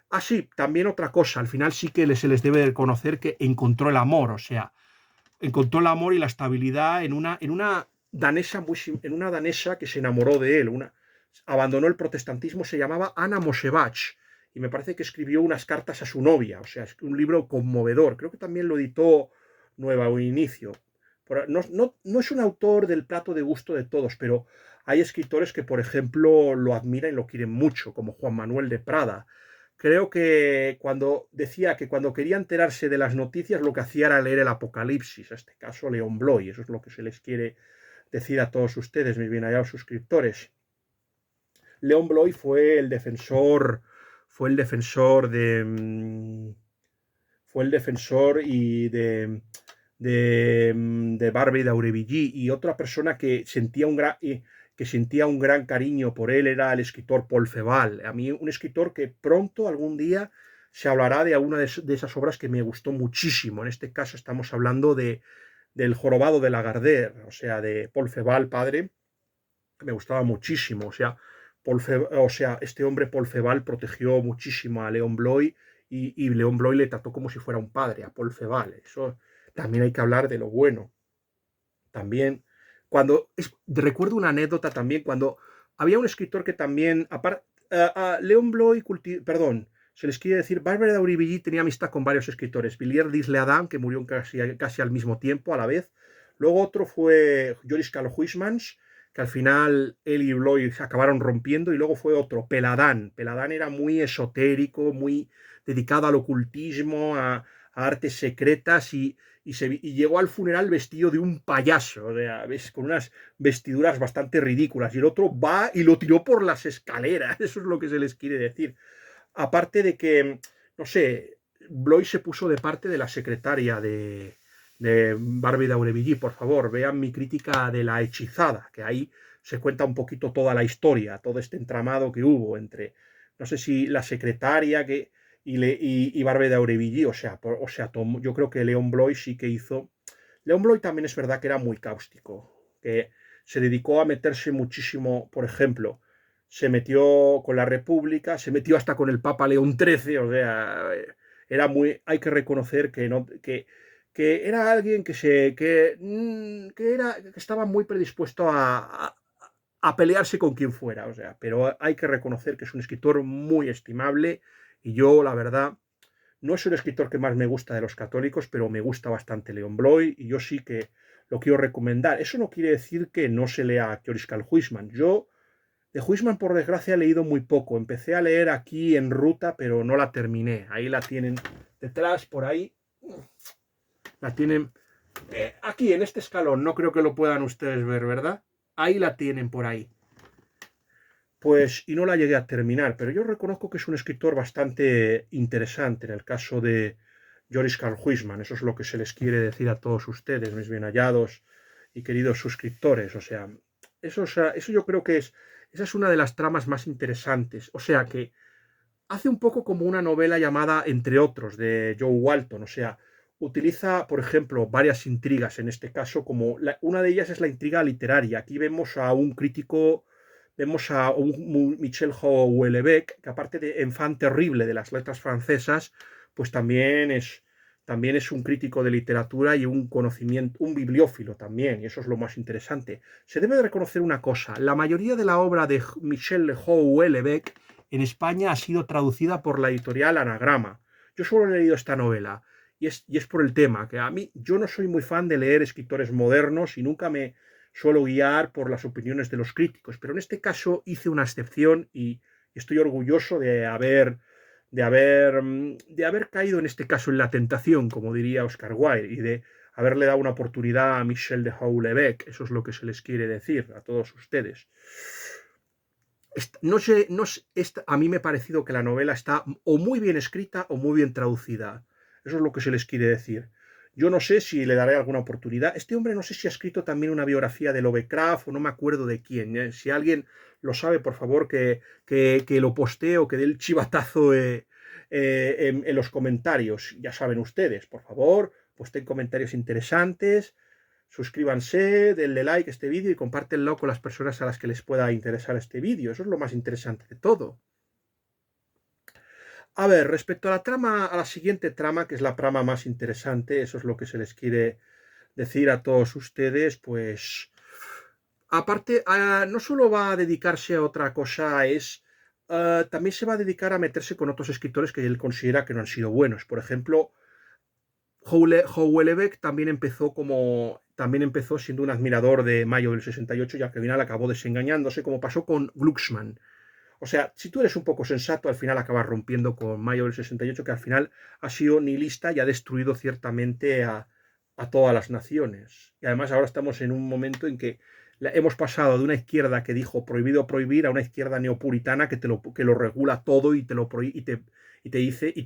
Ah, sí, también otra cosa. Al final sí que se les debe reconocer que encontró el amor, o sea, encontró el amor y la estabilidad en una danesa que se enamoró de él, abandonó el protestantismo, se llamaba Anna Mosevach, y me parece que escribió unas cartas a su novia. O sea, es un libro conmovedor. Creo que también lo editó Nueva o Inicio. No es un autor del plato de gusto de todos, pero hay escritores que, por ejemplo, lo admiran y lo quieren mucho, como Juan Manuel de Prada. Creo que cuando quería enterarse de las noticias, lo que hacía era leer el Apocalipsis, en este caso León Bloy. Eso es lo que se les quiere decir a todos ustedes, mis bien hallados suscriptores. León Bloy fue el defensor de Barbey d'Aurevilly, y otra persona que sentía un gran cariño por él era el escritor Paul Féval. A mí, un escritor que pronto, algún día, se hablará de alguna de esas obras que me gustó muchísimo. En este caso estamos hablando del Jorobado de Lagardère, o sea, de Paul Féval, padre, que me gustaba muchísimo. Este hombre Paul Féval protegió muchísimo a León Bloy, y León Bloy le trató como si fuera un padre a Paul Féval. Eso también hay que hablar de lo bueno. También, recuerdo una anécdota también, cuando había un escritor que también, León Bloy, se les quiere decir, Barbey d'Aurevilly tenía amistad con varios escritores. Villiers d'Isle-Adam, que murió casi al mismo tiempo, a la vez. Luego otro fue Joris Karl Huysmans, que al final él y Bloy se acabaron rompiendo, y luego fue otro, Peladán. Peladán era muy esotérico, muy dedicado al ocultismo, a artes secretas, y llegó al funeral vestido de un payaso, o sea, con unas vestiduras bastante ridículas, y el otro va y lo tiró por las escaleras. Eso es lo que se les quiere decir. Aparte de que, no sé, Bloy se puso de parte de la secretaria de Barbey d'Aurevilly. Por favor, vean mi crítica de La hechizada, que ahí se cuenta un poquito toda la historia, todo este entramado que hubo entre, no sé si la secretaria y Barbey d'Aurevilly. Yo creo que León Bloy sí que hizo... León Bloy también es verdad que era muy cáustico, que se dedicó a meterse muchísimo, por ejemplo, se metió con la República, se metió hasta con el Papa León XIII. O sea, hay que reconocer que era alguien que estaba muy predispuesto a pelearse con quien fuera. O sea, pero hay que reconocer que es un escritor muy estimable, y yo, la verdad, no es un escritor que más me gusta de los católicos, pero me gusta bastante León Bloy, y yo sí que lo quiero recomendar. Eso no quiere decir que no se lea Joris Karl Huysmans. Yo de Huysmans, por desgracia, he leído muy poco. Empecé a leer aquí en ruta, pero no la terminé. Ahí la tienen detrás, por ahí. La tienen Aquí, en este escalón, no creo que lo puedan ustedes ver, ¿verdad? Ahí la tienen por ahí. Pues, y no la llegué a terminar, pero yo reconozco que es un escritor bastante interesante en el caso de Joris Karl Huysman. Eso es lo que se les quiere decir a todos ustedes, mis bien hallados y queridos suscriptores. O sea, eso yo creo que esa es una de las tramas más interesantes. O sea, que hace un poco como una novela llamada Entre otros, de Joe Walton. O sea, utiliza, por ejemplo, varias intrigas en este caso, como una de ellas es la intriga literaria. Aquí vemos a un crítico, vemos a un Michel Houellebecq, que aparte de enfant terrible de las letras francesas, pues también es un crítico de literatura y un conocimiento, un bibliófilo también, y eso es lo más interesante. Se debe de reconocer una cosa, la mayoría de la obra de Michel Houellebecq en España ha sido traducida por la editorial Anagrama. Yo solo he leído esta novela y es por el tema, que a mí yo no soy muy fan de leer escritores modernos y nunca me suelo guiar por las opiniones de los críticos, pero en este caso hice una excepción y estoy orgulloso de haber caído en este caso en la tentación, como diría Oscar Wilde, y de haberle dado una oportunidad a Michel de Houellebecq. Eso es lo que se les quiere decir a todos ustedes. No sé, no sé, a mí me ha parecido que la novela está o muy bien escrita o muy bien traducida. Eso es lo que se les quiere decir. Yo no sé si le daré alguna oportunidad. Este hombre no sé si ha escrito también una biografía de Lovecraft o no me acuerdo de quién. Si alguien lo sabe, por favor, que lo postee o que dé el chivatazo en los comentarios. Ya saben ustedes, por favor, posteen comentarios interesantes. Suscríbanse, denle like a este vídeo y compártenlo con las personas a las que les pueda interesar este vídeo. Eso es lo más interesante de todo. A ver, respecto a la trama, a la siguiente trama, que es la trama más interesante, eso es lo que se les quiere decir a todos ustedes, pues aparte, no solo va a dedicarse a otra cosa, también se va a dedicar a meterse con otros escritores que él considera que no han sido buenos. Por ejemplo, Houellebecq también empezó siendo un admirador de Mayo del 68 y al final acabó desengañándose, como pasó con Glucksmann. O sea, si tú eres un poco sensato, al final acabas rompiendo con Mayo del 68, que al final ha sido nihilista y ha destruido ciertamente a todas las naciones. Y además ahora estamos en un momento en que hemos pasado de una izquierda que dijo prohibido prohibir a una izquierda neopuritana que lo regula todo y te lo prohíbe y te dice y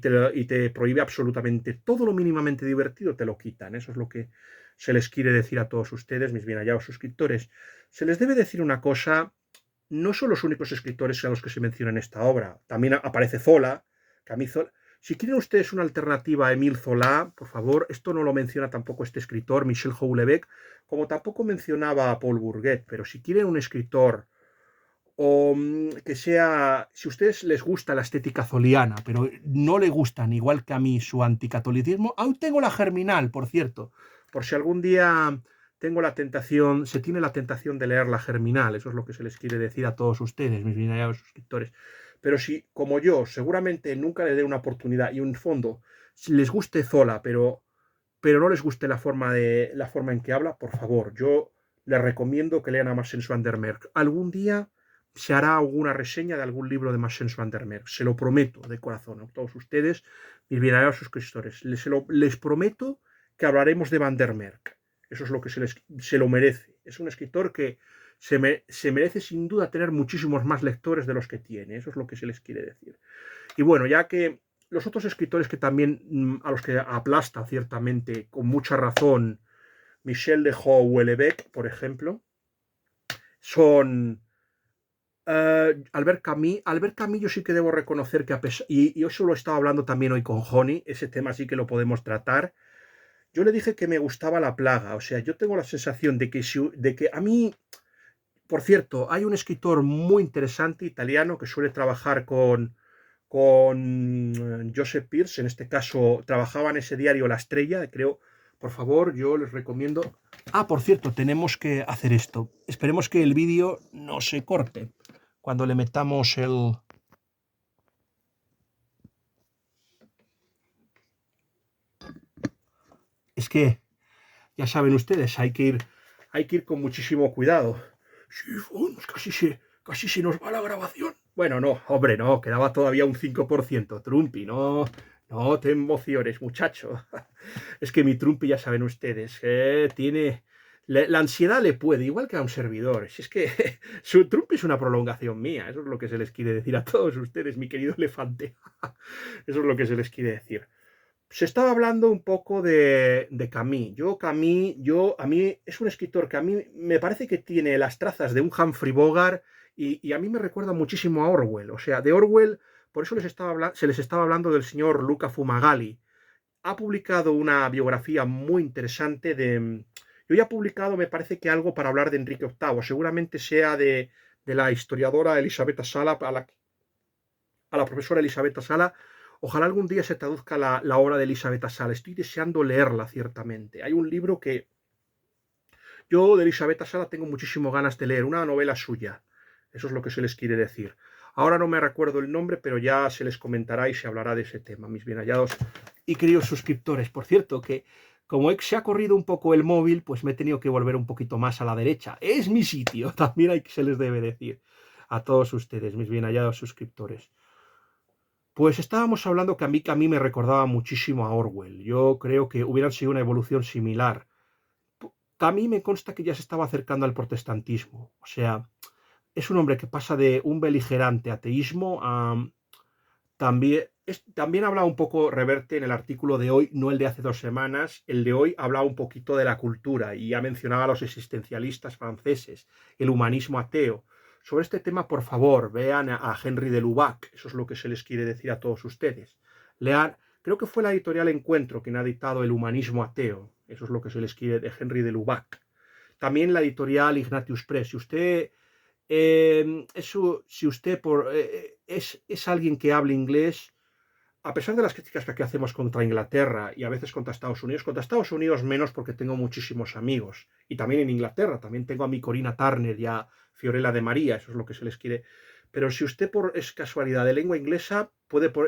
te prohíbe absolutamente todo lo mínimamente divertido, te lo quitan. Eso es lo que se les quiere decir a todos ustedes, mis bien hallados suscriptores. Se les debe decir una cosa, no son los únicos escritores a los que se menciona en esta obra. También aparece Zola, Camille Zola. Si quieren ustedes una alternativa a Émile Zola, por favor, esto no lo menciona tampoco este escritor, Michel Houellebecq, como tampoco mencionaba a Paul Bourget, pero si quieren un escritor que sea, si a ustedes les gusta la estética zoliana, pero no le gustan, igual que a mí, su anticatolicismo, aún tengo la Germinal, por cierto, por si algún día tengo la tentación, se tiene la tentación de leer la Germinal, eso es lo que se les quiere decir a todos ustedes, mis bien hallados suscriptores. Pero si, como yo, seguramente nunca le dé una oportunidad y un fondo, si les guste Zola, pero no les guste la forma en que habla, por favor, yo les recomiendo que lean a Maxence van der Merck. Algún día se hará alguna reseña de algún libro de Maxence van der Merck, se lo prometo de corazón a todos ustedes, mis bienaventurados suscriptores. Les prometo que hablaremos de van der Merck. Eso es lo que se lo merece. Es un escritor que se merece sin duda tener muchísimos más lectores de los que tiene. Eso es lo que se les quiere decir. Y bueno, ya que los otros escritores que también a los que aplasta ciertamente con mucha razón Michel de Houellebecq, por ejemplo, son Albert Camus. Albert Camus yo sí que debo reconocer que y yo solo he estado hablando también hoy con Honey, ese tema sí que lo podemos tratar. Yo le dije que me gustaba La plaga, o sea, yo tengo la sensación de que a mí, por cierto, hay un escritor muy interesante italiano que suele trabajar con Joseph Pierce, en este caso trabajaba en ese diario La Estrella, creo, por favor, yo les recomiendo. Ah, por cierto, tenemos que hacer esto. Esperemos que el vídeo no se corte cuando le metamos el... Es que, ya saben ustedes, hay que ir con muchísimo cuidado. Sí, casi se nos va la grabación. Bueno, no, hombre, no, quedaba todavía un 5%, Trumpy, no, No te emociones, muchacho. Es que mi Trumpi, ya saben ustedes, tiene... La ansiedad le puede, igual que a un servidor. Si es que su Trumpi es una prolongación mía. Eso es lo que se les quiere decir a todos ustedes, mi querido elefante. Eso es lo que se les quiere decir. Se estaba hablando un poco de Camus. A mí es un escritor que a mí me parece que tiene las trazas de un Humphrey Bogart y a mí me recuerda muchísimo a Orwell. O sea, de Orwell, por eso se les estaba hablando del señor Luca Fumagalli. Ha publicado una biografía muy interesante de... Yo ya he publicado, me parece que algo para hablar de Enrique VIII. Seguramente sea de la historiadora Elisabetta Sala, a la profesora Elisabetta Sala. Ojalá algún día se traduzca la obra de Elisabetta Sala. Estoy deseando leerla, ciertamente. Hay un libro que yo de Elisabetta Sala tengo muchísimas ganas de leer, una novela suya. Eso es lo que se les quiere decir. Ahora no me recuerdo el nombre, pero ya se les comentará y se hablará de ese tema, mis bien hallados y queridos suscriptores. Por cierto, que como se ha corrido un poco el móvil, pues me he tenido que volver un poquito más a la derecha. Es mi sitio, también hay que se les debe decir a todos ustedes, mis bien hallados suscriptores. Pues estábamos hablando que a mí me recordaba muchísimo a Orwell. Yo creo que hubieran sido una evolución similar. A mí me consta que ya se estaba acercando al protestantismo. O sea, es un hombre que pasa de un beligerante ateísmo a... También habla un poco, Reverte, en el artículo de hoy, no el de hace 2 semanas, el de hoy habla un poquito de la cultura y ha mencionado a los existencialistas franceses, el humanismo ateo. Sobre este tema, por favor, vean a Henry de Lubac, eso es lo que se les quiere decir a todos ustedes. Lean, creo que fue la editorial Encuentro quien ha dictado el humanismo ateo, eso es lo que se les quiere de Henry de Lubac. También la editorial Ignatius Press. Si usted si usted es alguien que hable inglés, a pesar de las críticas que aquí hacemos contra Inglaterra y a veces contra Estados Unidos menos porque tengo muchísimos amigos, y también en Inglaterra, también tengo a mi Corina Turner y a Fiorella de María, eso es lo que se les quiere. Pero si usted es casualidad de lengua inglesa,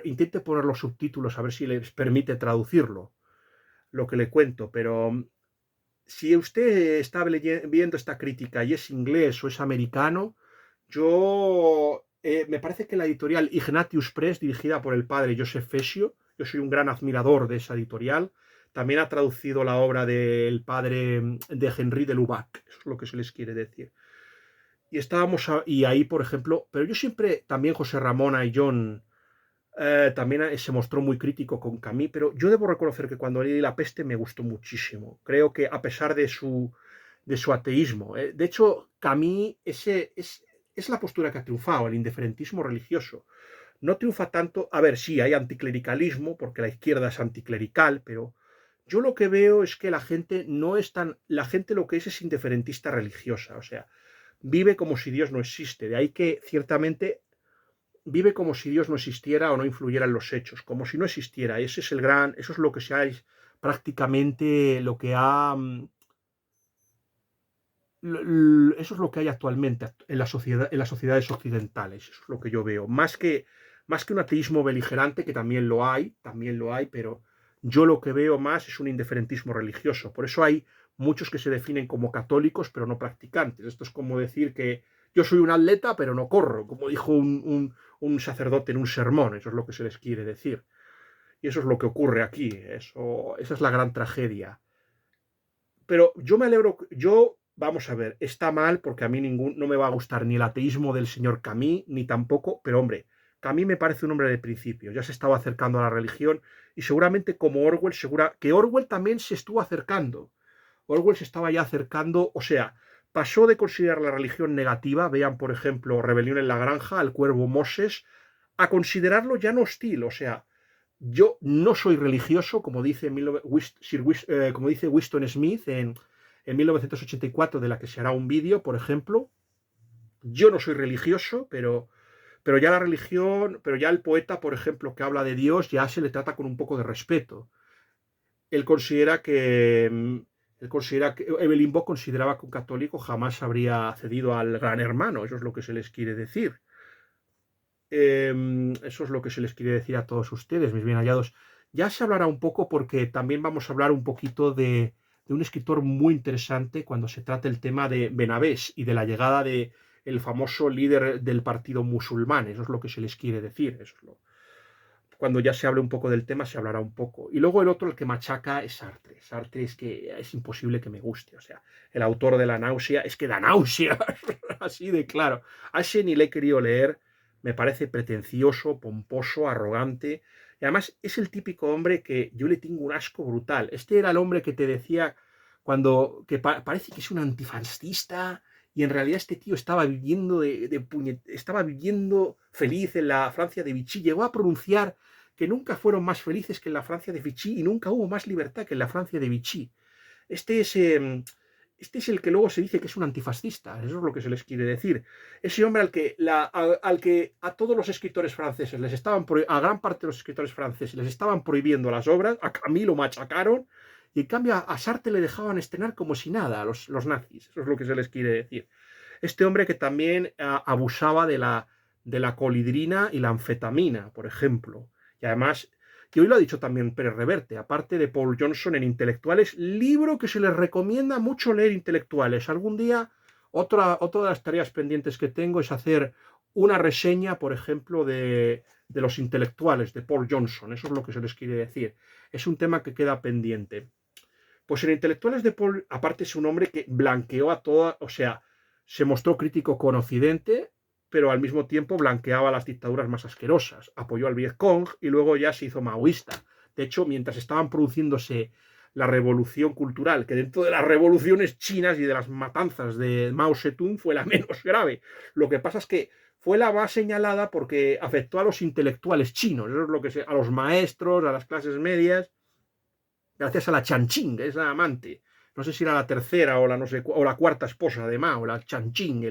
intente poner los subtítulos a ver si les permite traducirlo, lo que le cuento, pero si usted está viendo esta crítica y es inglés o es americano, me parece que la editorial Ignatius Press, dirigida por el padre Joseph Fesio, yo soy un gran admirador de esa editorial, también ha traducido la obra del padre de Henry de Lubac, eso es lo que se les quiere decir. Y ahí, por ejemplo, pero yo siempre, también José Ramón y John, también se mostró muy crítico con Camus, pero yo debo reconocer que cuando leí La peste me gustó muchísimo. Creo que a pesar de su ateísmo, de hecho, Camus es la postura que ha triunfado, el indiferentismo religioso. No triunfa tanto, a ver, sí, hay anticlericalismo, porque la izquierda es anticlerical, pero yo lo que veo es que la gente no es tan, la gente lo que es indiferentista religiosa, o sea, vive como si Dios no existe, de ahí que ciertamente vive como si Dios no existiera o no influyera en los hechos, como si no existiera. Eso es lo que se ha prácticamente lo que ha eso es lo que hay actualmente en en las sociedades occidentales, eso es lo que yo veo, más que un ateísmo beligerante, que también lo hay, pero yo lo que veo más es un indiferentismo religioso. Por eso hay muchos que se definen como católicos, pero no practicantes. Esto es como decir que yo soy un atleta, pero no corro, como dijo un sacerdote en un sermón, eso es lo que se les quiere decir. Y eso es lo que ocurre aquí, esa es la gran tragedia. Pero yo me alegro, vamos a ver, está mal porque a mí no me va a gustar ni el ateísmo del señor Camus, ni tampoco, pero hombre, Camus me parece un hombre de principio, ya se estaba acercando a la religión y seguramente como Orwell, que Orwell también se estuvo acercando. Orwell se estaba ya acercando, o sea, pasó de considerar la religión negativa, vean por ejemplo Rebelión en la Granja, El Cuervo Moses, a considerarlo ya no hostil, o sea, yo no soy religioso, como dice, como dice Winston Smith en 1984, de la que se hará un vídeo, por ejemplo. Yo no soy religioso, pero ya la religión, pero ya el poeta, por ejemplo, que habla de Dios, ya se le trata con un poco de respeto. Él considera que, Evelyn Bock consideraba que un católico jamás habría accedido al gran hermano, eso es lo que se les quiere decir. Eso es lo que se les quiere decir a todos ustedes, mis bien hallados. Ya se hablará un poco porque también vamos a hablar un poquito de un escritor muy interesante cuando se trata el tema de Benavés y de la llegada de el famoso líder del partido musulmán. Eso es lo que se les quiere decir. cuando ya se hable un poco del tema, se hablará un poco. Y luego el otro, el que machaca, es Sartre. Sartre es que es imposible que me guste. O sea, el autor de La náusea es que da náusea. Así de claro. A ese ni le he querido leer. Me parece pretencioso, pomposo, arrogante. Y además es el típico hombre que yo le tengo un asco brutal. Este era el hombre que te decía cuando que parece que es un antifascista y en realidad este tío estaba viviendo estaba viviendo feliz en la Francia de Vichy. Llegó a pronunciar que nunca fueron más felices que en la Francia de Vichy y nunca hubo más libertad que en la Francia de Vichy. Este es, este es el que luego se dice que es un antifascista, eso es lo que se les quiere decir. Ese hombre al que a todos los escritores franceses les estaban, a gran parte de los escritores franceses les estaban prohibiendo las obras, a Camus lo machacaron, y en cambio a Sartre le dejaban estrenar como si nada, a los nazis, eso es lo que se les quiere decir. Este hombre que también abusaba de la colidrina y la anfetamina, por ejemplo, y además y hoy lo ha dicho también Pérez Reverte, aparte de Paul Johnson en Intelectuales, libro que se les recomienda mucho leer Intelectuales. Algún día, otra de las tareas pendientes que tengo es hacer una reseña, por ejemplo, de los Intelectuales, de Paul Johnson. Eso es lo que se les quiere decir. Es un tema que queda pendiente. Pues en Intelectuales de Paul, aparte es un hombre que blanqueó a toda, o sea, se mostró crítico con Occidente, pero al mismo tiempo blanqueaba las dictaduras más asquerosas. Apoyó al Vietcong y luego ya se hizo maoísta. De hecho, mientras estaban produciéndose la revolución cultural, que dentro de las revoluciones chinas y de las matanzas de Mao Zedong fue la menos grave. Lo que pasa es que fue la más señalada porque afectó a los intelectuales chinos, eso es lo que a los maestros, a las clases medias, gracias a la Chanching, que es la amante. No sé si era la tercera o la, no sé, o la cuarta esposa de Mao, la Chanching,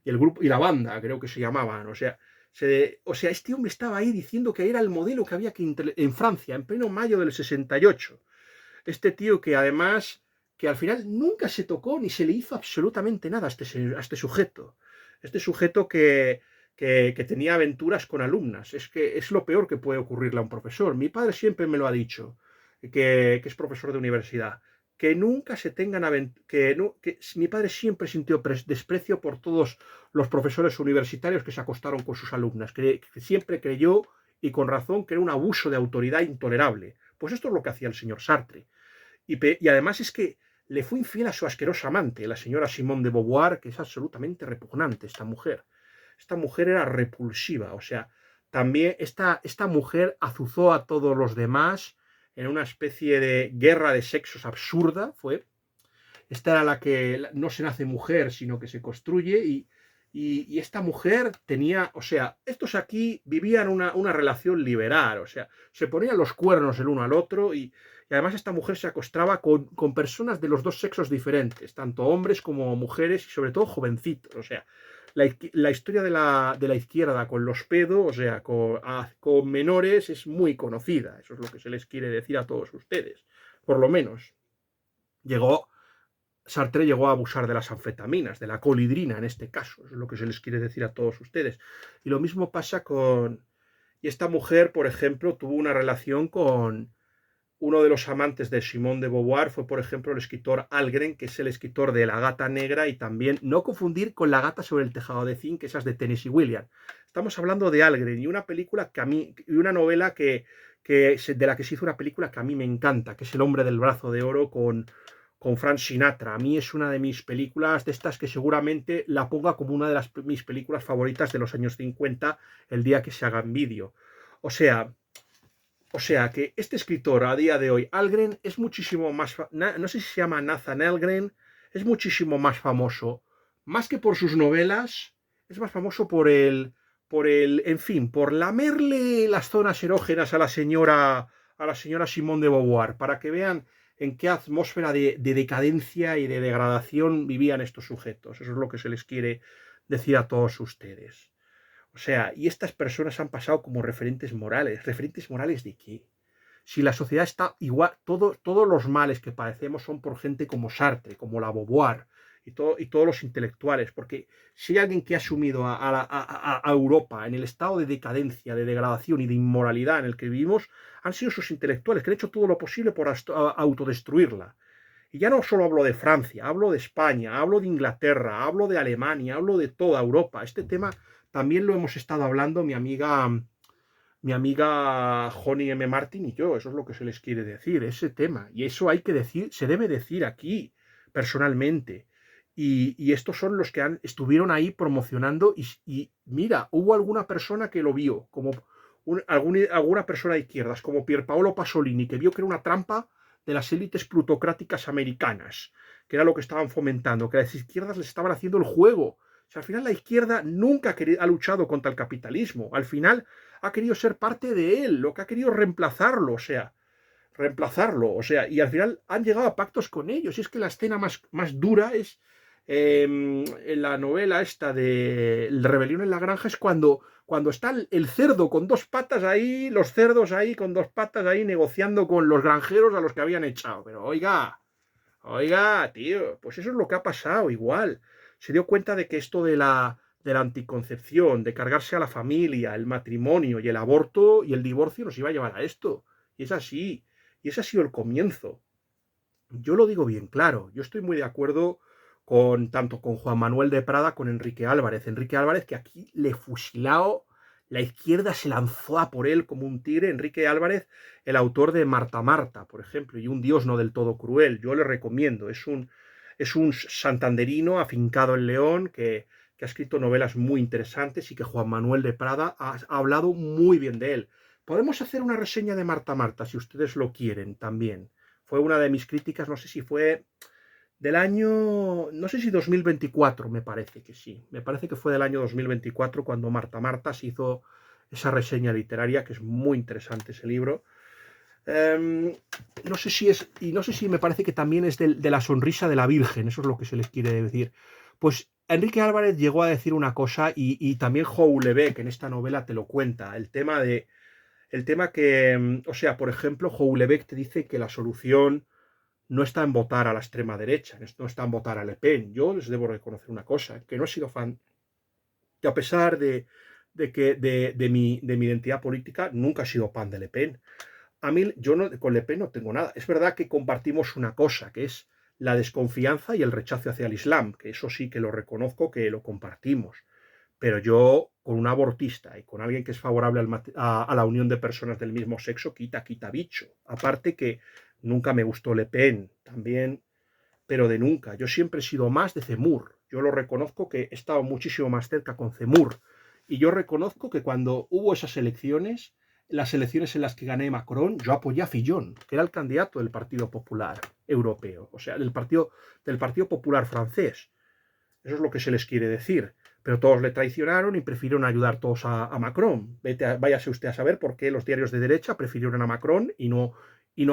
y el grupo y la banda, creo que se llamaban. O sea, este hombre estaba ahí diciendo que era el modelo que había que en Francia, en pleno mayo del 68. Este tío que además, que al final nunca se tocó ni se le hizo absolutamente nada a este sujeto. Este sujeto que tenía aventuras con alumnas. Es que es lo peor que puede ocurrirle a un profesor. Mi padre siempre me lo ha dicho, que es profesor de universidad, que nunca se tengan que mi padre siempre sintió desprecio por todos los profesores universitarios que se acostaron con sus alumnas, que siempre creyó, y con razón, que era un abuso de autoridad intolerable. Pues esto es lo que hacía el señor Sartre. Y además es que le fue infiel a su asquerosa amante, la señora Simone de Beauvoir, que es absolutamente repugnante esta mujer. Esta mujer era repulsiva, o sea, también esta mujer azuzó a todos los demás en una especie de guerra de sexos absurda, fue. Esta era la que no se nace mujer, sino que se construye, y esta mujer tenía, o sea, estos aquí vivían una relación liberal, o sea, se ponían los cuernos el uno al otro, y además esta mujer se acostaba con personas de los dos sexos diferentes, tanto hombres como mujeres, y sobre todo jovencitos, o sea, la historia de la izquierda con los pedos, o sea, con menores, es muy conocida. Eso es lo que se les quiere decir a todos ustedes. Por lo menos, Sartre llegó a abusar de las anfetaminas, de la colidrina en este caso. Eso es lo que se les quiere decir a todos ustedes. Y lo mismo pasa con... Y esta mujer, por ejemplo, tuvo una relación con uno de los amantes de Simone de Beauvoir, fue, por ejemplo, el escritor Algren, que es el escritor de La gata negra, y también no confundir con La gata sobre el tejado de zinc, esas de Tennessee Williams. Estamos hablando de Algren y una película que a mí, y una novela de la que se hizo una película que a mí me encanta, que es El hombre del brazo de oro con Frank Sinatra. A mí es una de mis películas de estas que seguramente la ponga como una de mis películas favoritas de los años 50 el día que se haga en vídeo. O sea que este escritor a día de hoy, Algren, es muchísimo más, no sé si se llama Nathan Algren, es muchísimo más famoso, más que por sus novelas, es más famoso en fin, por lamerle las zonas erógenas a la señora Simone de Beauvoir, para que vean en qué atmósfera de decadencia y de degradación vivían estos sujetos. Eso es lo que se les quiere decir a todos ustedes. O sea, y estas personas han pasado como referentes morales. ¿Referentes morales de qué? Si la sociedad está igual, todos los males que padecemos son por gente como Sartre, como la Beauvoir y todos los intelectuales. Porque si hay alguien que ha sumido a Europa en el estado de decadencia, de degradación y de inmoralidad en el que vivimos, han sido sus intelectuales, que han hecho todo lo posible por autodestruirla. Y ya no solo hablo de Francia, hablo de España, hablo de Inglaterra, hablo de Alemania, hablo de toda Europa. Este tema también lo hemos estado hablando mi amiga mi amiga Honey M. Martin y yo. Eso es lo que se les quiere decir, ese tema. Y eso hay que decir, se debe decir aquí, personalmente. Y estos son los que estuvieron ahí promocionando y mira, hubo alguna persona que lo vio, como alguna persona de izquierdas, como Pierpaolo Pasolini, que vio que era una trampa de las élites plutocráticas americanas, que era lo que estaban fomentando, que las izquierdas les estaban haciendo el juego. O sea, al final la izquierda nunca ha luchado contra el capitalismo, al final ha querido ser parte de él, lo que ha querido reemplazarlo, o sea, y al final han llegado a pactos con ellos. Y es que la escena más dura es en la novela esta de Rebelión en la Granja, es cuando está el cerdo con dos patas ahí, los cerdos ahí con dos patas ahí negociando con los granjeros a los que habían echado. Pero oiga, tío, pues eso es lo que ha pasado igual. Se dio cuenta de que esto de la anticoncepción, de cargarse a la familia, el matrimonio y el aborto y el divorcio nos iba a llevar a esto. Y es así. Y ese ha sido el comienzo. Yo lo digo bien claro. Yo estoy muy de acuerdo tanto con Juan Manuel de Prada, con Enrique Álvarez. Enrique Álvarez, que aquí le fusilado, la izquierda se lanzó a por él como un tigre. Enrique Álvarez, el autor de Marta Marta, por ejemplo, y Un Dios no del todo cruel. Yo le recomiendo. Es un santanderino afincado en León que ha escrito novelas muy interesantes y que Juan Manuel de Prada ha hablado muy bien de él. Podemos hacer una reseña de Marta Marta, si ustedes lo quieren también. Fue una de mis críticas, no sé si fue del año, no sé si 2024, me parece que sí. Me parece que fue del año 2024 cuando Marta Marta se hizo esa reseña literaria, que es muy interesante ese libro. No sé si es, y no sé si me parece que también es de la sonrisa de la Virgen, eso es lo que se les quiere decir. Pues Enrique Álvarez llegó a decir una cosa y también Houellebecq en esta novela te lo cuenta, el tema que, o sea, por ejemplo, Houellebecq te dice que la solución no está en votar a la extrema derecha, no está en votar a Le Pen. Yo les debo reconocer una cosa, que no he sido fan, que a pesar de mi identidad política, nunca he sido fan de Le Pen. A mí, yo no, con Le Pen no tengo nada. Es verdad que compartimos una cosa, que es la desconfianza y el rechazo hacia el Islam, que eso sí que lo reconozco, que lo compartimos. Pero yo, con un abortista y con alguien que es favorable a la unión de personas del mismo sexo, quita bicho. Aparte que nunca me gustó Le Pen, también, pero de nunca. Yo siempre he sido más de Zemmour. Yo lo reconozco que he estado muchísimo más cerca con Zemmour. Y yo reconozco que cuando hubo esas elecciones, las elecciones en las que gané Macron, yo apoyé a Fillon, que era el candidato del Partido Popular Europeo, o sea, del Partido Popular francés. Eso es lo que se les quiere decir. Pero todos le traicionaron y prefirieron ayudar todos a Macron. Váyase usted a saber por qué los diarios de derecha prefirieron a Macron y no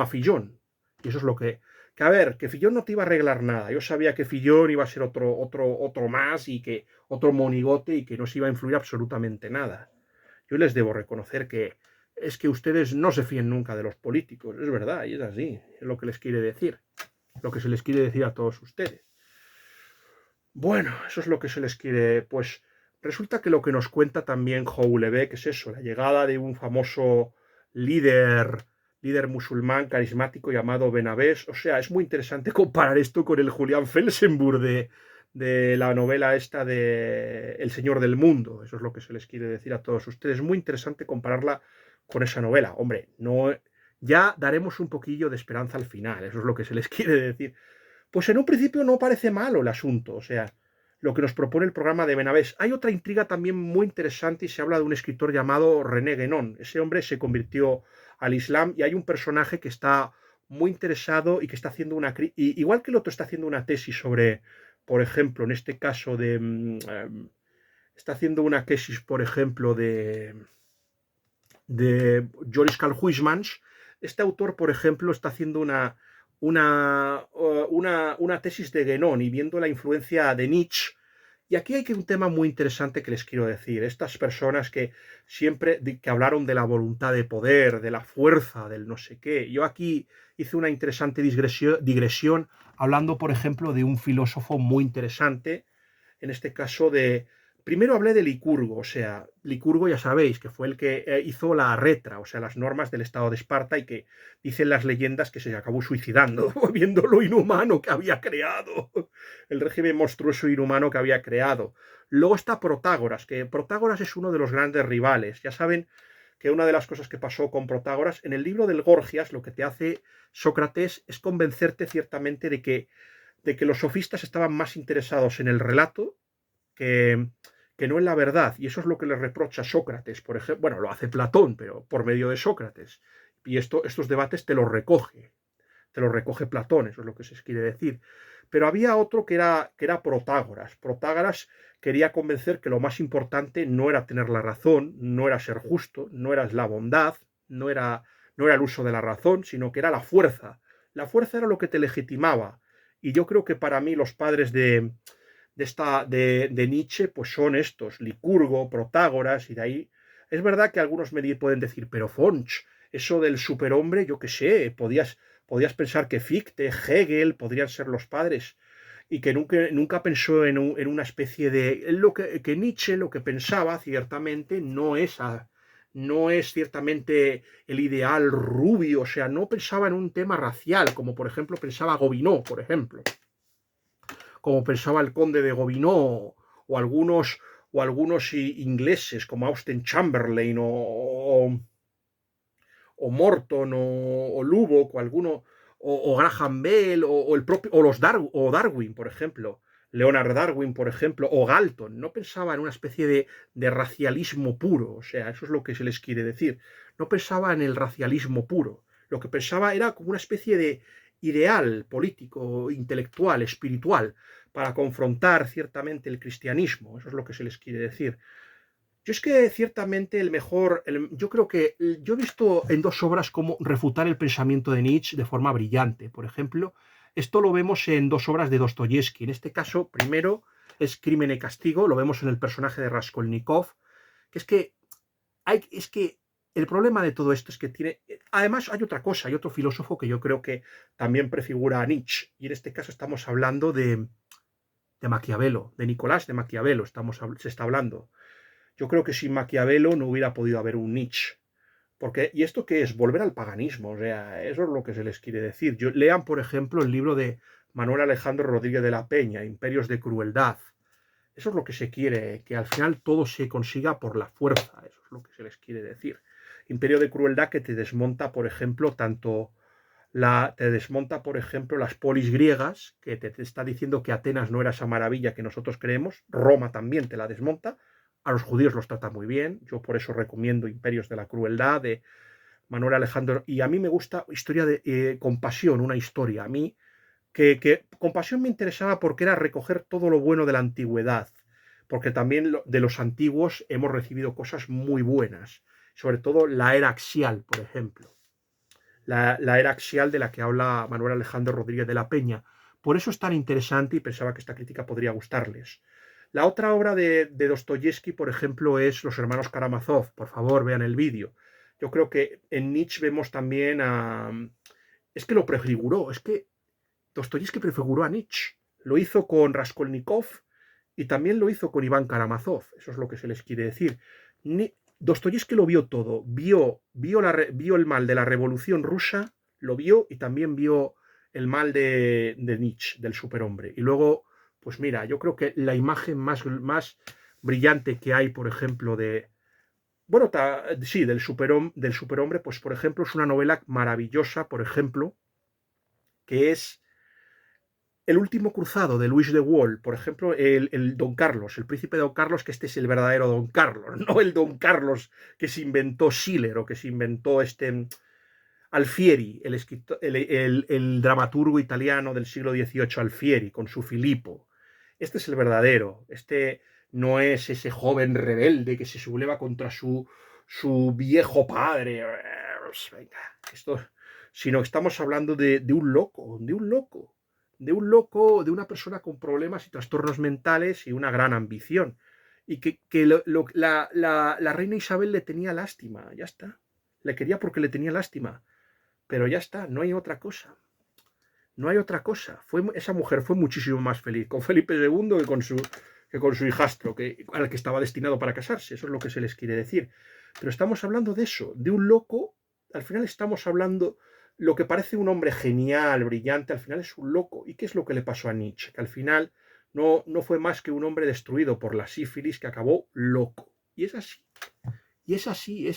a Fillon. Y eso es lo que a ver, que Fillon no te iba a arreglar nada. Yo sabía que Fillon iba a ser otro más y que otro monigote y que no se iba a influir absolutamente nada. Yo les debo reconocer que es que ustedes no se fíen nunca de los políticos. Es verdad, y es así. Es lo que les quiere decir. Lo que se les quiere decir a todos ustedes. Bueno, eso es lo que se les quiere. Pues resulta que lo que nos cuenta también Houellebecq es eso, la llegada de un famoso líder musulmán carismático llamado Benabés. O sea, es muy interesante comparar esto con el Julián Felsenburg de la novela esta de El Señor del Mundo. Eso es lo que se les quiere decir a todos ustedes. Es muy interesante compararla con esa novela. Hombre, no, ya daremos un poquillo de esperanza al final. Eso es lo que se les quiere decir. Pues en un principio no parece malo el asunto, o sea, lo que nos propone el programa de Benavés. Hay otra intriga también muy interesante y se habla de un escritor llamado René Guénon. Ese hombre se convirtió al Islam y hay un personaje que está muy interesado y que está haciendo igual que el otro está haciendo una tesis sobre, por ejemplo, en este caso está haciendo una tesis, por ejemplo, de Joris Karl Huysmans. Este autor, por ejemplo, está haciendo una tesis de Guénon y viendo la influencia de Nietzsche. Y aquí hay un tema muy interesante que les quiero decir. Estas personas que siempre que hablaron de la voluntad de poder, de la fuerza, del no sé qué. Yo aquí hice una interesante digresión hablando, por ejemplo, de un filósofo muy interesante, en este caso Primero hablé de Licurgo, o sea, Licurgo ya sabéis que fue el que hizo la retra, o sea, las normas del Estado de Esparta y que dicen las leyendas que se acabó suicidando, viendo lo inhumano que había creado, el régimen monstruoso e inhumano que había creado. Luego está Protágoras, que Protágoras es uno de los grandes rivales. Ya saben que una de las cosas que pasó con Protágoras, en el libro del Gorgias, lo que te hace Sócrates es convencerte ciertamente de que los sofistas estaban más interesados en el relato que, que no en la verdad. Y eso es lo que le reprocha Sócrates, por ejemplo. Bueno, lo hace Platón, pero por medio de Sócrates. Y estos debates te lo recoge Platón, eso es lo que se quiere decir. Pero había otro que era Protágoras. Protágoras quería convencer que lo más importante no era tener la razón, no era ser justo, no era la bondad, no era el uso de la razón, sino que era la fuerza. La fuerza era lo que te legitimaba. Y yo creo que para mí los padres de Nietzsche pues son estos, Licurgo, Protágoras, y de ahí. Es verdad que algunos me pueden decir, pero Fonch, eso del superhombre, yo qué sé, podías pensar que Fichte, Hegel podrían ser los padres, y que nunca pensó en una especie de. Que Nietzsche lo que pensaba ciertamente no es ciertamente el ideal rubio, o sea, no pensaba en un tema racial, como por ejemplo pensaba Gobineau, por ejemplo, como pensaba el conde de Gobineau, o algunos ingleses como Austen Chamberlain o Morton o Lubbock o Graham Bell o el propio o Darwin, por ejemplo, Leonard Darwin, por ejemplo, o Galton. No pensaba en una especie de racialismo puro, o sea, eso es lo que se les quiere decir. No pensaba en el racialismo puro. Lo que pensaba era como una especie de ideal político, intelectual, espiritual, para confrontar ciertamente el cristianismo. Eso es lo que se les quiere decir. Yo es que ciertamente yo creo que yo he visto en dos obras cómo refutar el pensamiento de Nietzsche de forma brillante. Por ejemplo, esto lo vemos en dos obras de Dostoyevsky. En este caso, primero es Crimen y Castigo, lo vemos en el personaje de Raskolnikov, que es que el problema de todo esto es que tiene. Además, hay otra cosa, hay otro filósofo que yo creo que también prefigura a Nietzsche, y en este caso estamos hablando de Maquiavelo, de Nicolás de Maquiavelo, se está hablando. Yo creo que sin Maquiavelo no hubiera podido haber un Nietzsche. ¿Y esto qué es? Volver al paganismo. O sea, eso es lo que se les quiere decir. Lean, por ejemplo, el libro de Manuel Alejandro Rodríguez de la Peña, Imperios de Crueldad. Eso es lo que se quiere, que al final todo se consiga por la fuerza. Eso es lo que se les quiere decir. Imperio de Crueldad que te desmonta, por ejemplo, por ejemplo, las polis griegas, que te está diciendo que Atenas no era esa maravilla que nosotros creemos. Roma también te la desmonta. A los judíos los trata muy bien. Yo por eso recomiendo Imperios de la Crueldad de Manuel Alejandro. Y a mí me gusta historia de Compasión, una historia. A mí que Compasión me interesaba porque era recoger todo lo bueno de la antigüedad. Porque también de los antiguos hemos recibido cosas muy buenas. Sobre todo la era axial, por ejemplo. La era axial de la que habla Manuel Alejandro Rodríguez de la Peña. Por eso es tan interesante y pensaba que esta crítica podría gustarles. La otra obra de Dostoyevsky, por ejemplo, es Los hermanos Karamazov. Por favor, vean el vídeo. Yo creo que en Nietzsche vemos también a. Es que lo prefiguró, es que Dostoyevsky prefiguró a Nietzsche. Lo hizo con Raskolnikov y también lo hizo con Iván Karamazov. Eso es lo que se les quiere decir. Dostoyevsky lo vio todo. Vio el mal de la revolución rusa, lo vio y también vio el mal de Nietzsche, del superhombre. Y luego, pues mira, yo creo que la imagen más brillante que hay, por ejemplo, bueno, sí, del superhombre, pues por ejemplo, es una novela maravillosa, por ejemplo, que es El último cruzado de Luis de Wall, por ejemplo, el Don Carlos, el príncipe Don Carlos, que este es el verdadero Don Carlos, no el Don Carlos que se inventó Schiller o que se inventó Alfieri, el dramaturgo italiano del siglo XVIII, Alfieri, con su Filippo. Este es el verdadero, este no es ese joven rebelde que se subleva contra su viejo padre. Venga, sino que estamos hablando de un loco, de una persona con problemas y trastornos mentales y una gran ambición. Y la reina Isabel le tenía lástima, ya está. Le quería porque le tenía lástima. Pero ya está, no hay otra cosa. No hay otra cosa. Esa mujer fue muchísimo más feliz con Felipe II que con su hijastro, al que estaba destinado para casarse. Eso es lo que se les quiere decir. Pero estamos hablando de eso, de un loco. Al final estamos hablando, lo que parece un hombre genial, brillante, al final es un loco. ¿Y qué es lo que le pasó a Nietzsche? Que al final no fue más que un hombre destruido por la sífilis que acabó loco. Y es así. Y es así.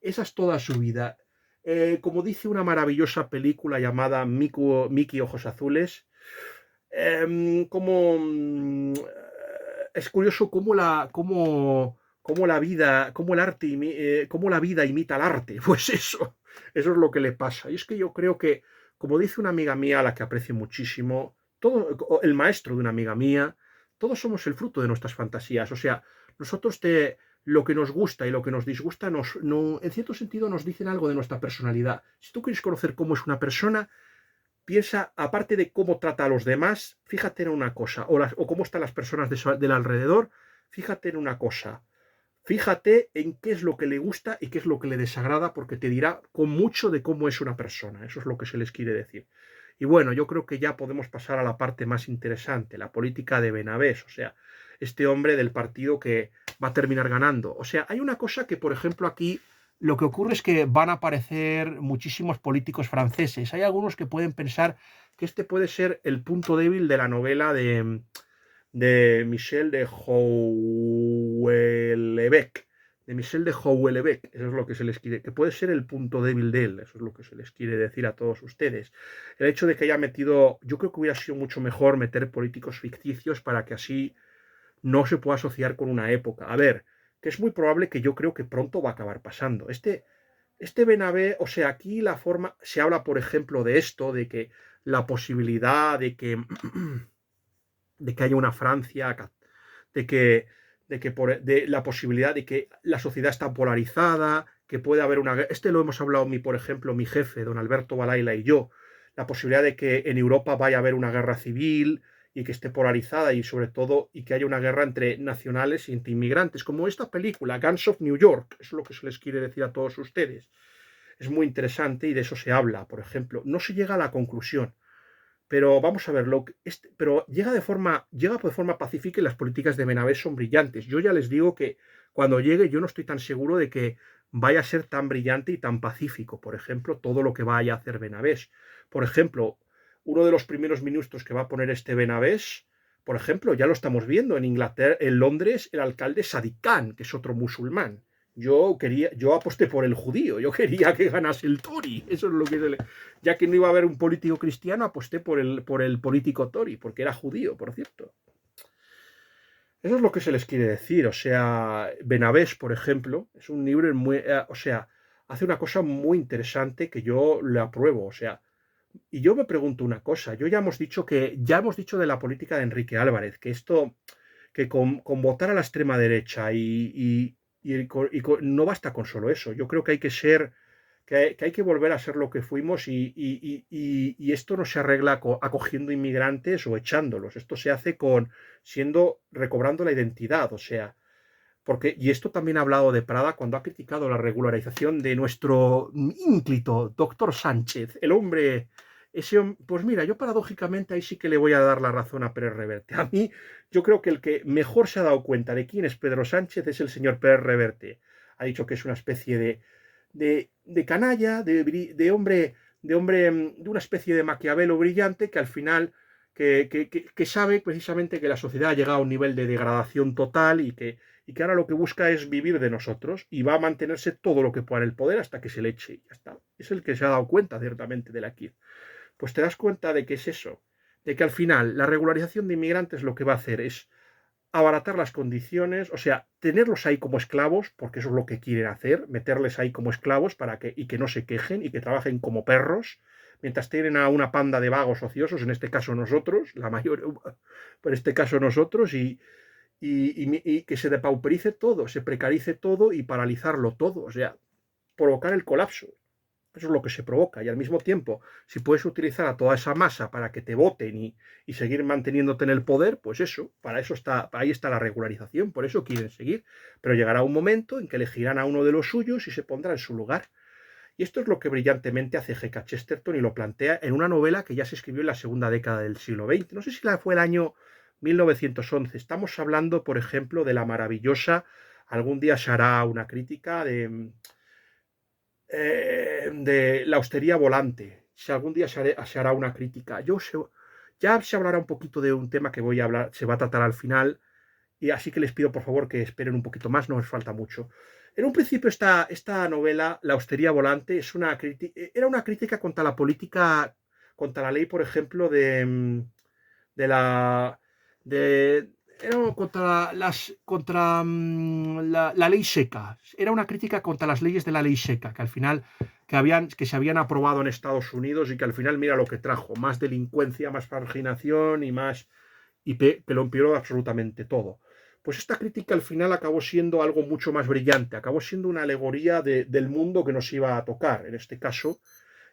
esa es toda su vida. Como dice una maravillosa película llamada Mickey Ojos Azules, como es curioso cómo la vida, cómo el arte, cómo la vida imita al arte. Pues eso es lo que le pasa. Y es que yo creo que, como dice una amiga mía, a la que aprecio muchísimo, el maestro de una amiga mía, todos somos el fruto de nuestras fantasías. O sea, nosotros lo que nos gusta y lo que nos disgusta, en cierto sentido, nos dicen algo de nuestra personalidad. Si tú quieres conocer cómo es una persona, piensa, aparte de cómo trata a los demás, fíjate en una cosa, o cómo están las personas del alrededor, fíjate en una cosa. Fíjate en qué es lo que le gusta y qué es lo que le desagrada, porque te dirá con mucho de cómo es una persona. Eso es lo que se les quiere decir. Y bueno, yo creo que ya podemos pasar a la parte más interesante, la política de Benavés, o sea, este hombre del partido que va a terminar ganando. O sea, hay una cosa que, por ejemplo, aquí lo que ocurre es que van a aparecer muchísimos políticos franceses. Hay algunos que pueden pensar que este puede ser el punto débil de la novela de Michel de Houellebecq. De Michel de Houellebecq, eso es lo que se les quiere, que puede ser el punto débil de él, eso es lo que se les quiere decir a todos ustedes. El hecho de que haya metido, yo creo que hubiera sido mucho mejor meter políticos ficticios para que así no se pueda asociar con una época. A ver, que es muy probable que yo creo que pronto va a acabar pasando. Este Benabé, o sea, aquí la forma, se habla, por ejemplo, de esto, de que la posibilidad de que haya una Francia, de que, de la posibilidad de que la sociedad está polarizada, que puede haber una guerra. Lo hemos hablado, por ejemplo, mi jefe, don Alberto Balaila y yo, la posibilidad de que en Europa vaya a haber una guerra civil y que esté polarizada y sobre todo y que haya una guerra entre nacionales y entre inmigrantes, como esta película, Guns of New York, eso es lo que se les quiere decir a todos ustedes. Es muy interesante y de eso se habla, por ejemplo. No se llega a la conclusión, pero vamos a verlo. Pero llega de forma pacífica y las políticas de Benavés son brillantes. Yo ya les digo que cuando llegue yo no estoy tan seguro de que vaya a ser tan brillante y tan pacífico. Por ejemplo, todo lo que vaya a hacer Benavés. Por ejemplo, uno de los primeros ministros que va a poner este Benavés, por ejemplo, ya lo estamos viendo en Inglaterra, en Londres, el alcalde Sadiq Khan, que es otro musulmán. Yo aposté por el judío, yo quería que ganase el Tory, eso es lo que ya que no iba a haber un político cristiano, aposté por el político Tory, porque era judío, por cierto. Eso es lo que se les quiere decir, o sea, Benavés, por ejemplo, es un libro muy, o sea, hace una cosa muy interesante que yo le apruebo, o sea, y yo me pregunto una cosa, ya hemos dicho de la política de Enrique Álvarez, que esto, que con votar a la extrema derecha no basta con solo eso. Yo creo que hay que ser, que hay que volver a ser lo que fuimos y esto no se arregla acogiendo inmigrantes o echándolos. Esto se hace recobrando la identidad, o sea, y esto también ha hablado de Prada cuando ha criticado la regularización de nuestro ínclito doctor Sánchez, el hombre, pues mira, yo paradójicamente ahí sí que le voy a dar la razón a Pérez Reverte. A mí, yo creo que el que mejor se ha dado cuenta de quién es Pedro Sánchez es el señor Pérez Reverte. Ha dicho que es una especie de canalla, de una especie de Maquiavelo brillante que al final que sabe precisamente que la sociedad ha llegado a un nivel de degradación total y que ahora lo que busca es vivir de nosotros y va a mantenerse todo lo que pueda en el poder hasta que se le eche y ya está. Es el que se ha dado cuenta ciertamente de la KID. Pues te das cuenta de que es eso, de que al final la regularización de inmigrantes lo que va a hacer es abaratar las condiciones, o sea, tenerlos ahí como esclavos, porque eso es lo que quieren hacer, meterles ahí como esclavos y que no se quejen y que trabajen como perros, mientras tienen a una panda de vagos ociosos, en este caso nosotros, pero en este caso nosotros, y que se depauperice todo, se precarice todo y paralizarlo todo, o sea, provocar el colapso. Eso es lo que se provoca. Y al mismo tiempo, si puedes utilizar a toda esa masa para que te voten y seguir manteniéndote en el poder, pues eso, ahí está la regularización, por eso quieren seguir. Pero llegará un momento en que elegirán a uno de los suyos y se pondrá en su lugar. Y esto es lo que brillantemente hace G.K. Chesterton y lo plantea en una novela que ya se escribió en la segunda década del siglo XX. No sé si fue el año 1911. Estamos hablando, por ejemplo, de la maravillosa, algún día se hará una crítica de la hostería volante. Si algún día se hará una crítica. Ya se hablará un poquito de un tema que voy a hablar, se va a tratar al final, y así que les pido por favor que esperen un poquito más, no os falta mucho. En un principio esta novela, La hostería volante, era una crítica contra la política, contra la ley, por ejemplo, de la... De, era contra la ley seca. Era una crítica contra las leyes de la ley seca, que al final que se habían aprobado en Estados Unidos y que al final mira lo que trajo, más delincuencia, más marginación y más que lo empeoró absolutamente todo. Pues esta crítica al final acabó siendo algo mucho más brillante, acabó siendo una alegoría del mundo que nos iba a tocar. En este caso,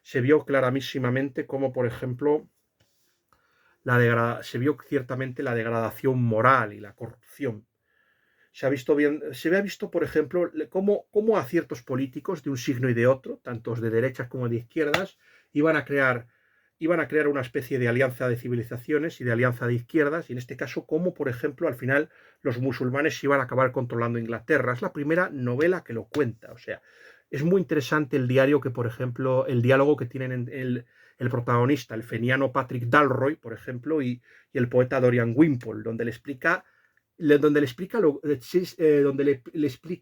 se vio clarísimamente cómo, por ejemplo, se vio ciertamente la degradación moral y la corrupción. Se había visto, por ejemplo, cómo a ciertos políticos de un signo y de otro, tanto de derechas como de izquierdas, iban a crear una especie de alianza de civilizaciones y de alianza de izquierdas, y en este caso, cómo, por ejemplo, al final los musulmanes iban a acabar controlando Inglaterra. Es la primera novela que lo cuenta. O sea, es muy interesante el diario que, por ejemplo, el diálogo que tienen el protagonista, el feniano Patrick Dalroy, por ejemplo, y el poeta Dorian Wimpole, donde le explica donde le explica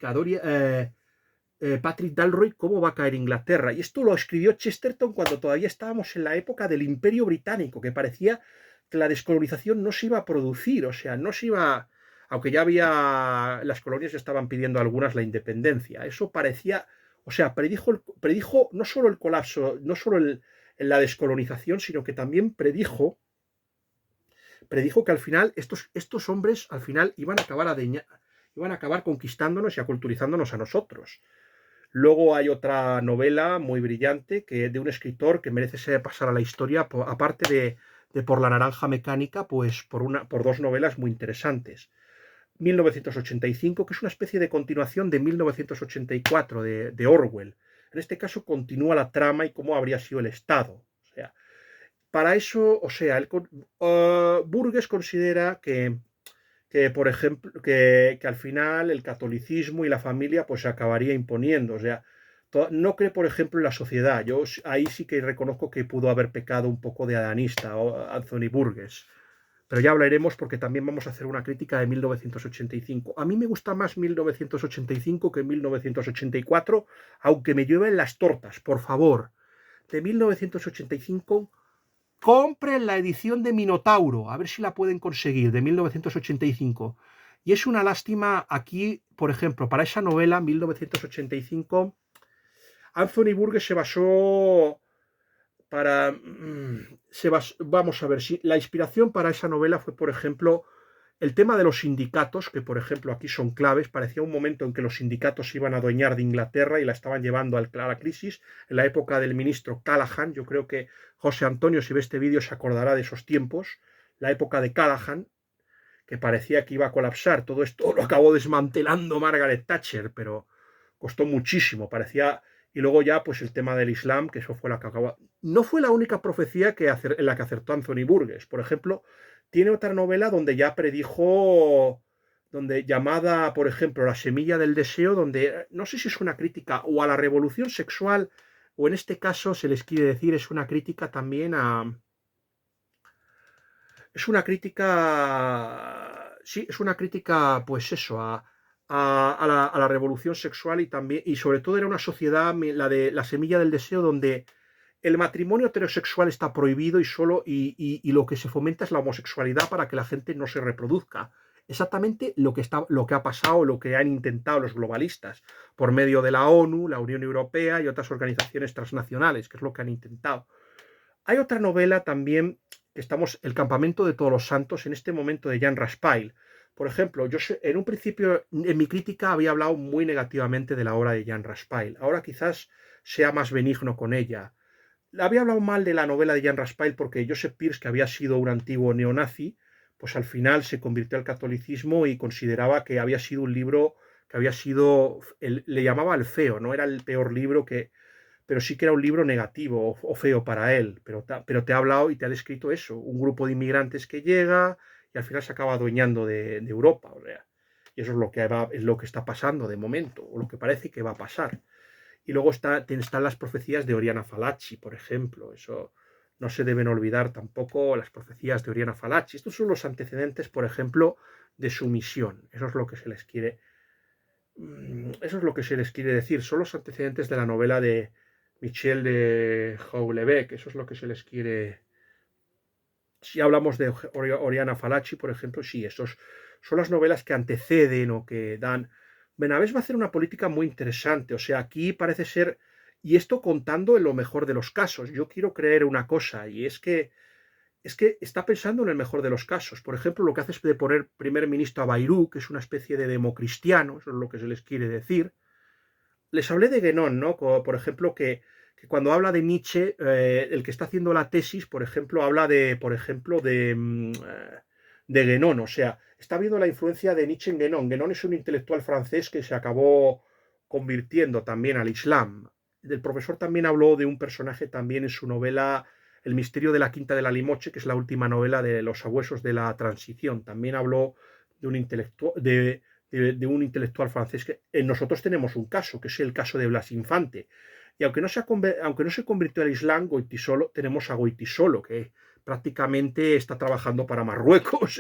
a Patrick Dalroy cómo va a caer Inglaterra. Y esto lo escribió Chesterton cuando todavía estábamos en la época del Imperio Británico, que parecía que la descolonización no se iba a producir, o sea, no se iba, aunque ya había, las colonias estaban pidiendo algunas la independencia. Eso parecía, o sea, predijo no solo el colapso, no solo la descolonización, sino que también predijo que al final estos hombres al final iban a acabar conquistándonos y aculturizándonos a nosotros. Luego hay otra novela muy brillante de un escritor que merece pasar a la historia, aparte de Por la naranja mecánica, pues por dos novelas muy interesantes. 1985, que es una especie de continuación de 1984 de Orwell. En este caso continúa la trama y cómo habría sido el Estado. O sea, para eso, o sea, Burges considera por ejemplo, que al final el catolicismo y la familia pues se acabaría imponiendo. O sea, no cree, por ejemplo, en la sociedad. Yo ahí sí que reconozco que pudo haber pecado un poco de adanista, Anthony Burgess. Pero ya hablaremos porque también vamos a hacer una crítica de 1985. A mí me gusta más 1985 que 1984, aunque me llueven las tortas, por favor. De 1985 compren la edición de Minotauro, a ver si la pueden conseguir, de 1985. Y es una lástima aquí, por ejemplo, para esa novela, 1985, Anthony Burgess se basó para... vamos a ver, si la inspiración para esa novela fue, por ejemplo, el tema de los sindicatos, que por ejemplo aquí son claves. Parecía un momento en que los sindicatos se iban a adueñar de Inglaterra y la estaban llevando a la crisis, en la época del ministro Callaghan. Yo creo que José Antonio, si ve este vídeo, se acordará de esos tiempos, la época de Callaghan, que parecía que iba a colapsar. Todo esto lo acabó desmantelando Margaret Thatcher, pero costó muchísimo, parecía... Y luego ya, pues el tema del Islam, que eso fue la que acabó... No fue la única profecía en la que acertó Anthony Burgess. Por ejemplo, tiene otra novela donde ya predijo, donde llamada, por ejemplo, La semilla del deseo, donde no sé si es una crítica o a la revolución sexual, o en este caso se les quiere decir, es una crítica también es una crítica, sí, es una crítica, pues eso, a la revolución sexual y también, y sobre todo era una sociedad, la de la semilla del deseo, donde el matrimonio heterosexual está prohibido y lo que se fomenta es la homosexualidad para que la gente no se reproduzca. Exactamente lo que ha pasado, lo que han intentado los globalistas por medio de la ONU, la Unión Europea y otras organizaciones transnacionales, que es lo que han intentado. Hay otra novela también que estamos, El campamento de todos los santos, en este momento de Jean Raspail. Por ejemplo, en un principio en mi crítica había hablado muy negativamente de la obra de Jean Raspail. Ahora quizás sea más benigno con ella. Había hablado mal de la novela de Jean Raspail porque Joseph Pierce, que había sido un antiguo neonazi, pues al final se convirtió al catolicismo y consideraba que había sido un libro que había sido, le llamaba el feo, no era el peor libro pero sí que era un libro negativo o feo para él, pero te ha hablado y te ha descrito eso, un grupo de inmigrantes que llega y al final se acaba adueñando de Europa, o sea, y eso es lo que está pasando de momento, o lo que parece que va a pasar. Y luego están las profecías de Oriana Fallaci, por ejemplo, eso no se deben olvidar tampoco las profecías de Oriana Fallaci. Estos son los antecedentes, por ejemplo, de su misión, eso es lo que se les quiere Eso es lo que se les quiere decir. Son los antecedentes de la novela de Michel de Houellebecq. Eso es lo que se les quiere. Si hablamos de Oriana Fallaci, por ejemplo, sí, esos son las novelas que anteceden o que dan. Benavés va a hacer una política muy interesante. O sea, aquí parece ser. Y esto contando en lo mejor de los casos. Yo quiero creer una cosa, y es que está pensando en el mejor de los casos. Por ejemplo, lo que hace es de poner primer ministro a Bayrou, que es una especie de democristiano, eso es lo que se les quiere decir. Les hablé de Guénon, ¿no? Como, por ejemplo, que cuando habla de Nietzsche, el que está haciendo la tesis, por ejemplo, habla de, por ejemplo, de Guénon. O sea, está viendo la influencia de Nietzsche en Guénon. Guénon es un intelectual francés que se acabó convirtiendo también al Islam. El profesor también habló de un personaje también en su novela El misterio de la Quinta de la Limoche, que es la última novela de los sabuesos de la transición. También habló de un intelectual, de un intelectual francés que nosotros tenemos un caso, que es el caso de Blas Infante. Y aunque no se convirtió al Islam, Goitisolo, tenemos a Goitisolo, que prácticamente está trabajando para Marruecos,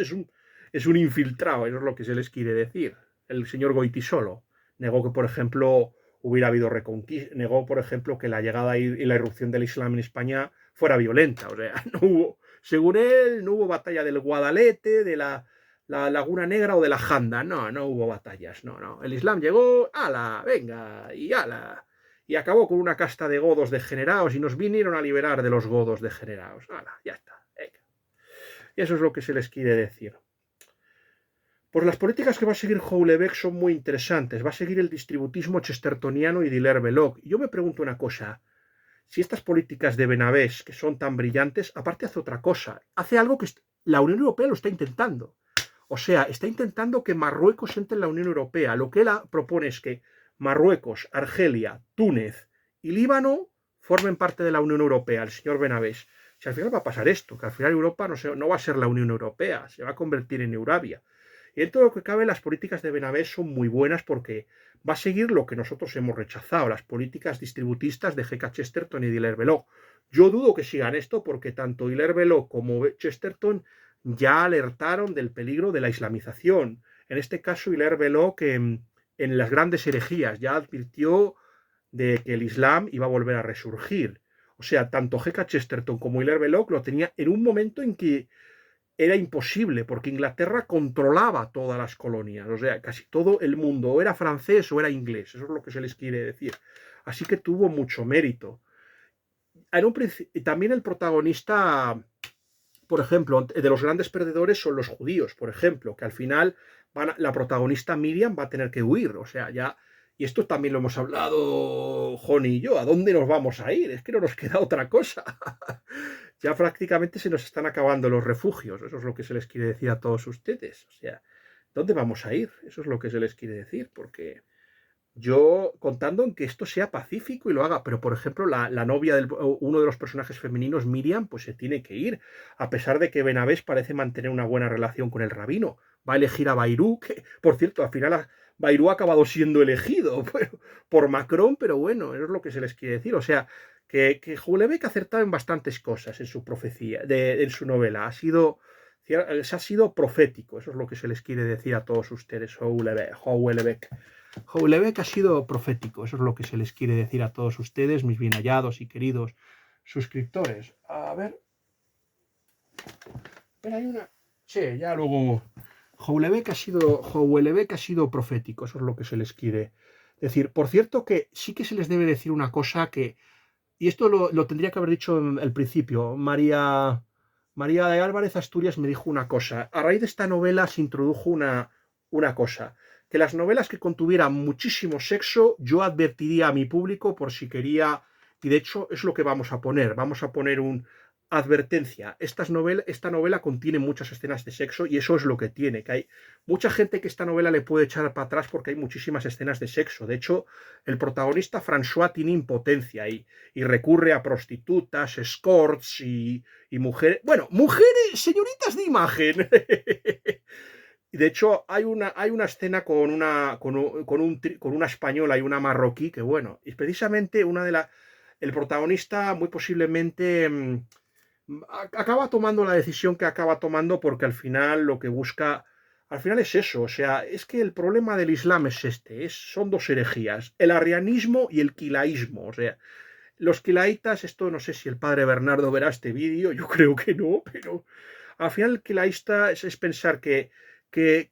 es un infiltrado, eso es lo que se les quiere decir. El señor Goitisolo negó que, por ejemplo, hubiera habido reconquista, negó, por ejemplo, que la llegada y la irrupción del Islam en España fuera violenta. O sea, no hubo, según él, no hubo batalla del Guadalete, de la Laguna Negra o de la Janda. No, no hubo batallas. No, no. El Islam llegó, ala, venga, y ala. Y acabó con una casta de godos degenerados y nos vinieron a liberar de los godos degenerados. Ala, ya está. Venga. Y eso es lo que se les quiere decir. Pues las políticas que va a seguir Houellebecq son muy interesantes. Va a seguir el distributismo chestertoniano y Hilaire-Belloc. Y yo me pregunto una cosa. Si estas políticas de Benavés, que son tan brillantes, aparte hace otra cosa. Hace algo que la Unión Europea lo está intentando. O sea, está intentando que Marruecos entre en la Unión Europea. Lo que él propone es que Marruecos, Argelia, Túnez y Líbano formen parte de la Unión Europea, el señor Benavés. Si al final va a pasar esto, que al final Europa no va a ser la Unión Europea, se va a convertir en Eurabia. Y en todo lo que cabe, las políticas de Benavés son muy buenas porque va a seguir lo que nosotros hemos rechazado, las políticas distributistas de G.K. Chesterton y de Hilaire-Belloc. Yo dudo que sigan esto porque tanto Hilaire-Belloc como Chesterton ya alertaron del peligro de la islamización. En este caso, Hilaire-Belloc en las grandes herejías ya advirtió de que el Islam iba a volver a resurgir. O sea, tanto G.K. Chesterton como Hilaire-Belloc lo tenía en un momento en que era imposible, porque Inglaterra controlaba todas las colonias, o sea, casi todo el mundo, o era francés o era inglés, eso es lo que se les quiere decir. Así que tuvo mucho mérito. También el protagonista, por ejemplo, de los grandes perdedores son los judíos, por ejemplo, que al final la protagonista Miriam va a tener que huir, o sea, ya. Y esto también lo hemos hablado, Joni y yo, ¿a dónde nos vamos a ir? Es que no nos queda otra cosa. Ya prácticamente se nos están acabando los refugios, eso es lo que se les quiere decir a todos ustedes. O sea, ¿dónde vamos a ir? Eso es lo que se les quiere decir, porque yo, contando en que esto sea pacífico y lo haga, pero por ejemplo, la novia de uno de los personajes femeninos, Miriam, pues se tiene que ir, a pesar de que Benavés parece mantener una buena relación con el rabino. Va a elegir a Bayrou, que por cierto, al final Bayrou ha acabado siendo elegido por Macron, pero bueno, eso es lo que se les quiere decir. O sea, que Houellebecq ha acertado en bastantes cosas en su profecía, en su novela. Ha sido profético, eso es lo que se les quiere decir a todos ustedes, Houellebecq. Houellebecq ha sido profético, eso es lo que se les quiere decir a todos ustedes, mis bien hallados y queridos suscriptores. A ver. Pero hay una. Sí, ya luego. Houellebecq ha sido profético, eso es lo que se les quiere decir. Por cierto, que sí que se les debe decir una cosa que. Y esto lo tendría que haber dicho al principio. María de Álvarez Asturias me dijo una cosa. A raíz de esta novela se introdujo una cosa. Que las novelas que contuvieran muchísimo sexo, yo advertiría a mi público por si quería. Y de hecho es lo que vamos a poner. Vamos a poner un advertencia. Esta novela contiene muchas escenas de sexo y eso es lo que tiene. Que hay mucha gente que esta novela le puede echar para atrás porque hay muchísimas escenas de sexo. De hecho, el protagonista François tiene impotencia y recurre a prostitutas, escorts y mujeres. Bueno, mujeres, señoritas de imagen. Y de hecho, hay una escena con una española y una marroquí que, bueno, y precisamente el protagonista muy posiblemente acaba tomando la decisión que acaba tomando porque al final lo que busca, al final es eso, o sea, es que el problema del Islam es este, son dos herejías, el arrianismo y el quilaísmo, o sea, los quilaitas, esto no sé si el padre Bernardo verá este vídeo, yo creo que no, pero al final el quilaísta es pensar que el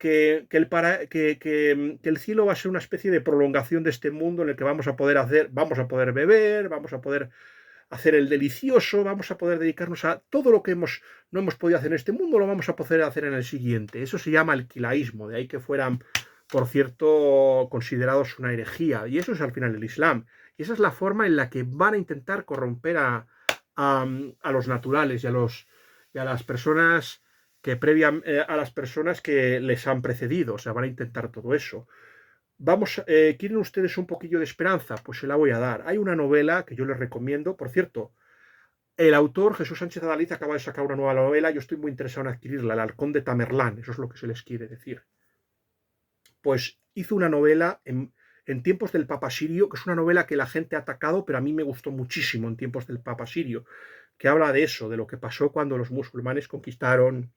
cielo va a ser una especie de prolongación de este mundo en el que vamos a poder beber, vamos a poder hacer el delicioso, vamos a poder dedicarnos a todo lo que no hemos podido hacer en este mundo, lo vamos a poder hacer en el siguiente. Eso se llama el quilaísmo, de ahí que fueran, por cierto, considerados una herejía. Y eso es al final el Islam. Y esa es la forma en la que van a intentar corromper a los naturales y a las personas a las personas que les han precedido. O sea, van a intentar todo eso. ¿Quieren ustedes un poquillo de esperanza? Pues se la voy a dar. Hay una novela que yo les recomiendo. Por cierto, el autor, Jesús Sánchez Adalid, acaba de sacar una nueva novela. Yo estoy muy interesado en adquirirla, El Halcón de Tamerlán. Eso es lo que se les quiere decir. Pues hizo una novela en tiempos del Papa Sirio, que es una novela que la gente ha atacado, pero a mí me gustó muchísimo en tiempos del Papa Sirio, que habla de eso, de lo que pasó cuando los musulmanes conquistaron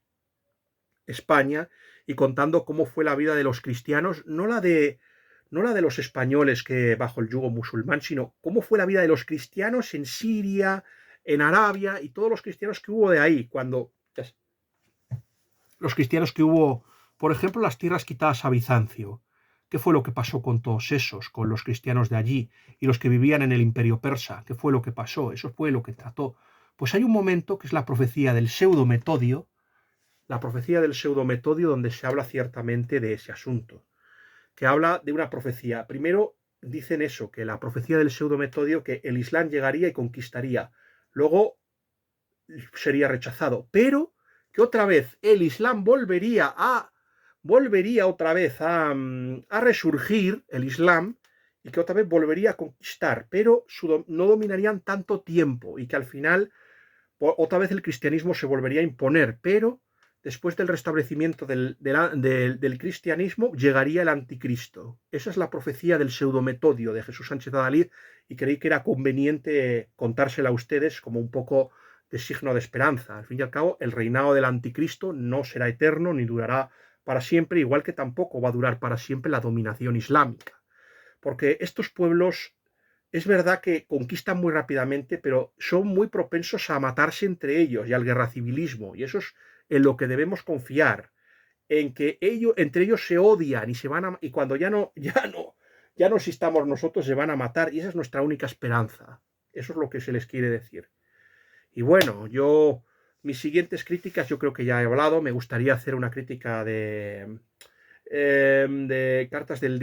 España y contando cómo fue la vida de los cristianos, no la de los españoles que bajo el yugo musulmán, sino cómo fue la vida de los cristianos en Siria, en Arabia y todos los cristianos que hubo de ahí, cuando los cristianos que hubo, por ejemplo, las tierras quitadas a Bizancio. ¿Qué fue lo que pasó con todos esos, con los cristianos de allí y los que vivían en el imperio persa? ¿Qué fue lo que pasó? Eso fue lo que trató. Pues hay un momento que es la profecía del pseudo-Metodio, donde se habla ciertamente de ese asunto, que habla de una profecía. Primero dicen eso, que la profecía del pseudo-Metodio, que el Islam llegaría y conquistaría, luego sería rechazado, pero que otra vez el Islam volvería otra vez a resurgir, el Islam, y que otra vez volvería a conquistar, pero no dominarían tanto tiempo y que al final otra vez el cristianismo se volvería a imponer, pero después del restablecimiento del cristianismo llegaría el anticristo. Esa es la profecía del pseudometodio de Jesús Sánchez Adalid y creí que era conveniente contársela a ustedes como un poco de signo de esperanza. Al fin y al cabo, el reinado del anticristo no será eterno ni durará para siempre, igual que tampoco va a durar para siempre la dominación islámica. Porque estos pueblos es verdad que conquistan muy rápidamente, pero son muy propensos a matarse entre ellos y al guerracivilismo. Y eso es en lo que debemos confiar, en que entre ellos se odian y y cuando ya no existamos nosotros, se van a matar. Y esa es nuestra única esperanza. Eso es lo que se les quiere decir. Y bueno, mis siguientes críticas, yo creo que ya he hablado. Me gustaría hacer una crítica de cartas del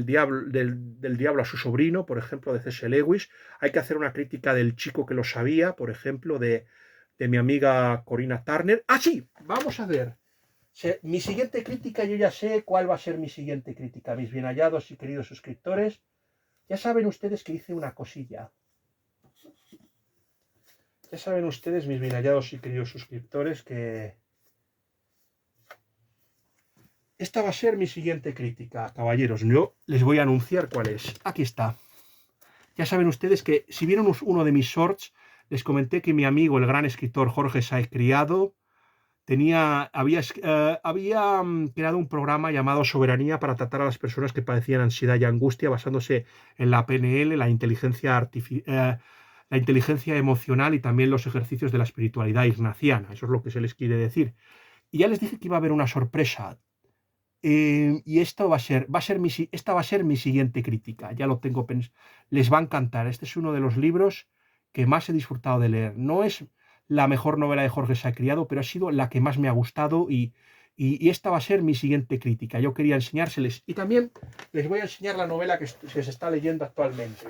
diablo a su sobrino, por ejemplo, de C.S. Lewis. Hay que hacer una crítica del chico que lo sabía, por ejemplo, de mi amiga Corina Turner. Ah, sí, vamos a ver. Mi siguiente crítica, yo ya sé cuál va a ser mi siguiente crítica, mis bien hallados y queridos suscriptores. Ya saben ustedes que hice una cosilla. Ya saben ustedes, mis bien hallados y queridos suscriptores, que esta va a ser mi siguiente crítica, caballeros. Yo les voy a anunciar cuál es. Aquí está. Ya saben ustedes que si vieron uno de mis shorts, les comenté que mi amigo, el gran escritor Jorge Sáez Criado, había creado un programa llamado Soberanía para tratar a las personas que padecían ansiedad y angustia basándose en la PNL, la inteligencia emocional y también los ejercicios de la espiritualidad ignaciana. Eso es lo que se les quiere decir. Y ya les dije que iba a haber una sorpresa. Y esta va a ser mi siguiente crítica. Ya lo tengo pensado. Les va a encantar. Este es uno de los libros que más he disfrutado de leer. No es la mejor novela de Jorge Sáez Criado, pero ha sido la que más me ha gustado y esta va a ser mi siguiente crítica. Yo quería enseñárseles y también les voy a enseñar la novela que se está leyendo actualmente.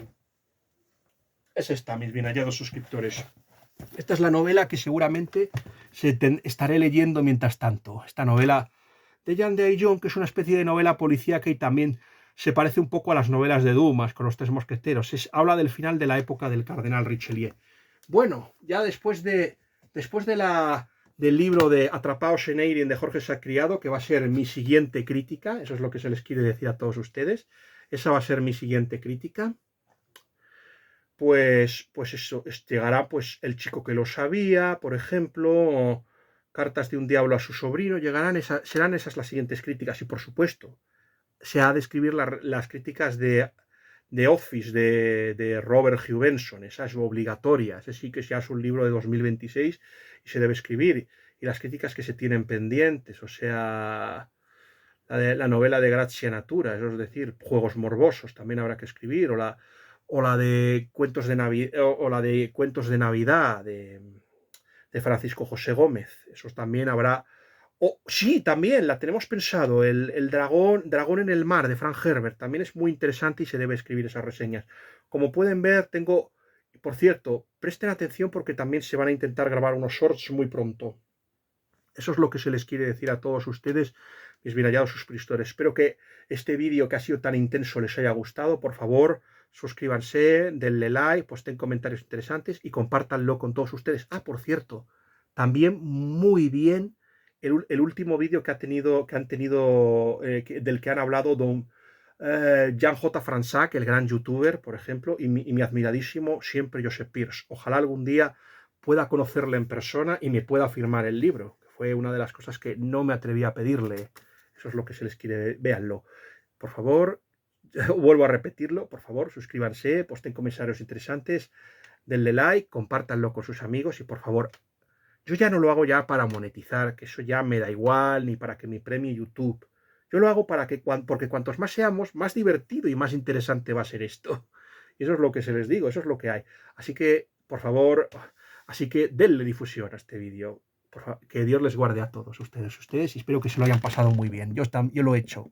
Es esta, mis bien hallados suscriptores. Esta es la novela que seguramente estaré leyendo mientras tanto. Esta novela de Jean de Dijon, que es una especie de novela policíaca y también se parece un poco a las novelas de Dumas con los Tres Mosqueteros. Habla del final de la época del cardenal Richelieu. Bueno, ya después del libro de Atrapaos en Erin de Jorge Sáez Criado, que va a ser mi siguiente crítica, eso es lo que se les quiere decir a todos ustedes, esa va a ser mi siguiente crítica. Pues eso, llegará pues el chico que lo sabía, por ejemplo, Cartas de un diablo a su sobrino, serán esas las siguientes críticas. Y por supuesto, se ha de escribir las críticas de Office de Robert Hugh Benson, esa es obligatoria, ese sí que ya es un libro de 2026 y se debe escribir. Y las críticas que se tienen pendientes, o sea, la novela de Grazia Natura, es decir, Juegos Morbosos, también habrá que escribir, o la de Cuentos de Navidad de Francisco José Gómez, esos también habrá. Sí, también la tenemos pensado, el dragón en el mar de Frank Herbert, también es muy interesante y se debe escribir esas reseñas. Como pueden ver, por cierto, presten atención porque también se van a intentar grabar unos shorts muy pronto. Eso es lo que se les quiere decir a todos ustedes, mis bien hallados suscriptores. Espero que este vídeo que ha sido tan intenso les haya gustado. Por favor, suscríbanse, denle like, posten comentarios interesantes y compártanlo con todos ustedes. Ah, por cierto, también muy bien el último vídeo que han tenido, del que han hablado Jan J. Fransac, el gran youtuber, por ejemplo, y mi admiradísimo siempre Josep Pearce. Ojalá algún día pueda conocerle en persona y me pueda firmar el libro. Fue una de las cosas que no me atreví a pedirle. Eso es lo que se les quiere. Véanlo. Por favor, vuelvo a repetirlo. Por favor, suscríbanse, posten comentarios interesantes, denle like, compártanlo con sus amigos y por favor, yo ya no lo hago ya para monetizar, que eso ya me da igual, ni para que me premie YouTube. Yo lo hago porque cuantos más seamos, más divertido y más interesante va a ser esto. Y eso es lo que se les digo, eso es lo que hay. Así que, por favor, denle difusión a este vídeo. Que Dios les guarde a todos ustedes y espero que se lo hayan pasado muy bien. Yo lo he hecho.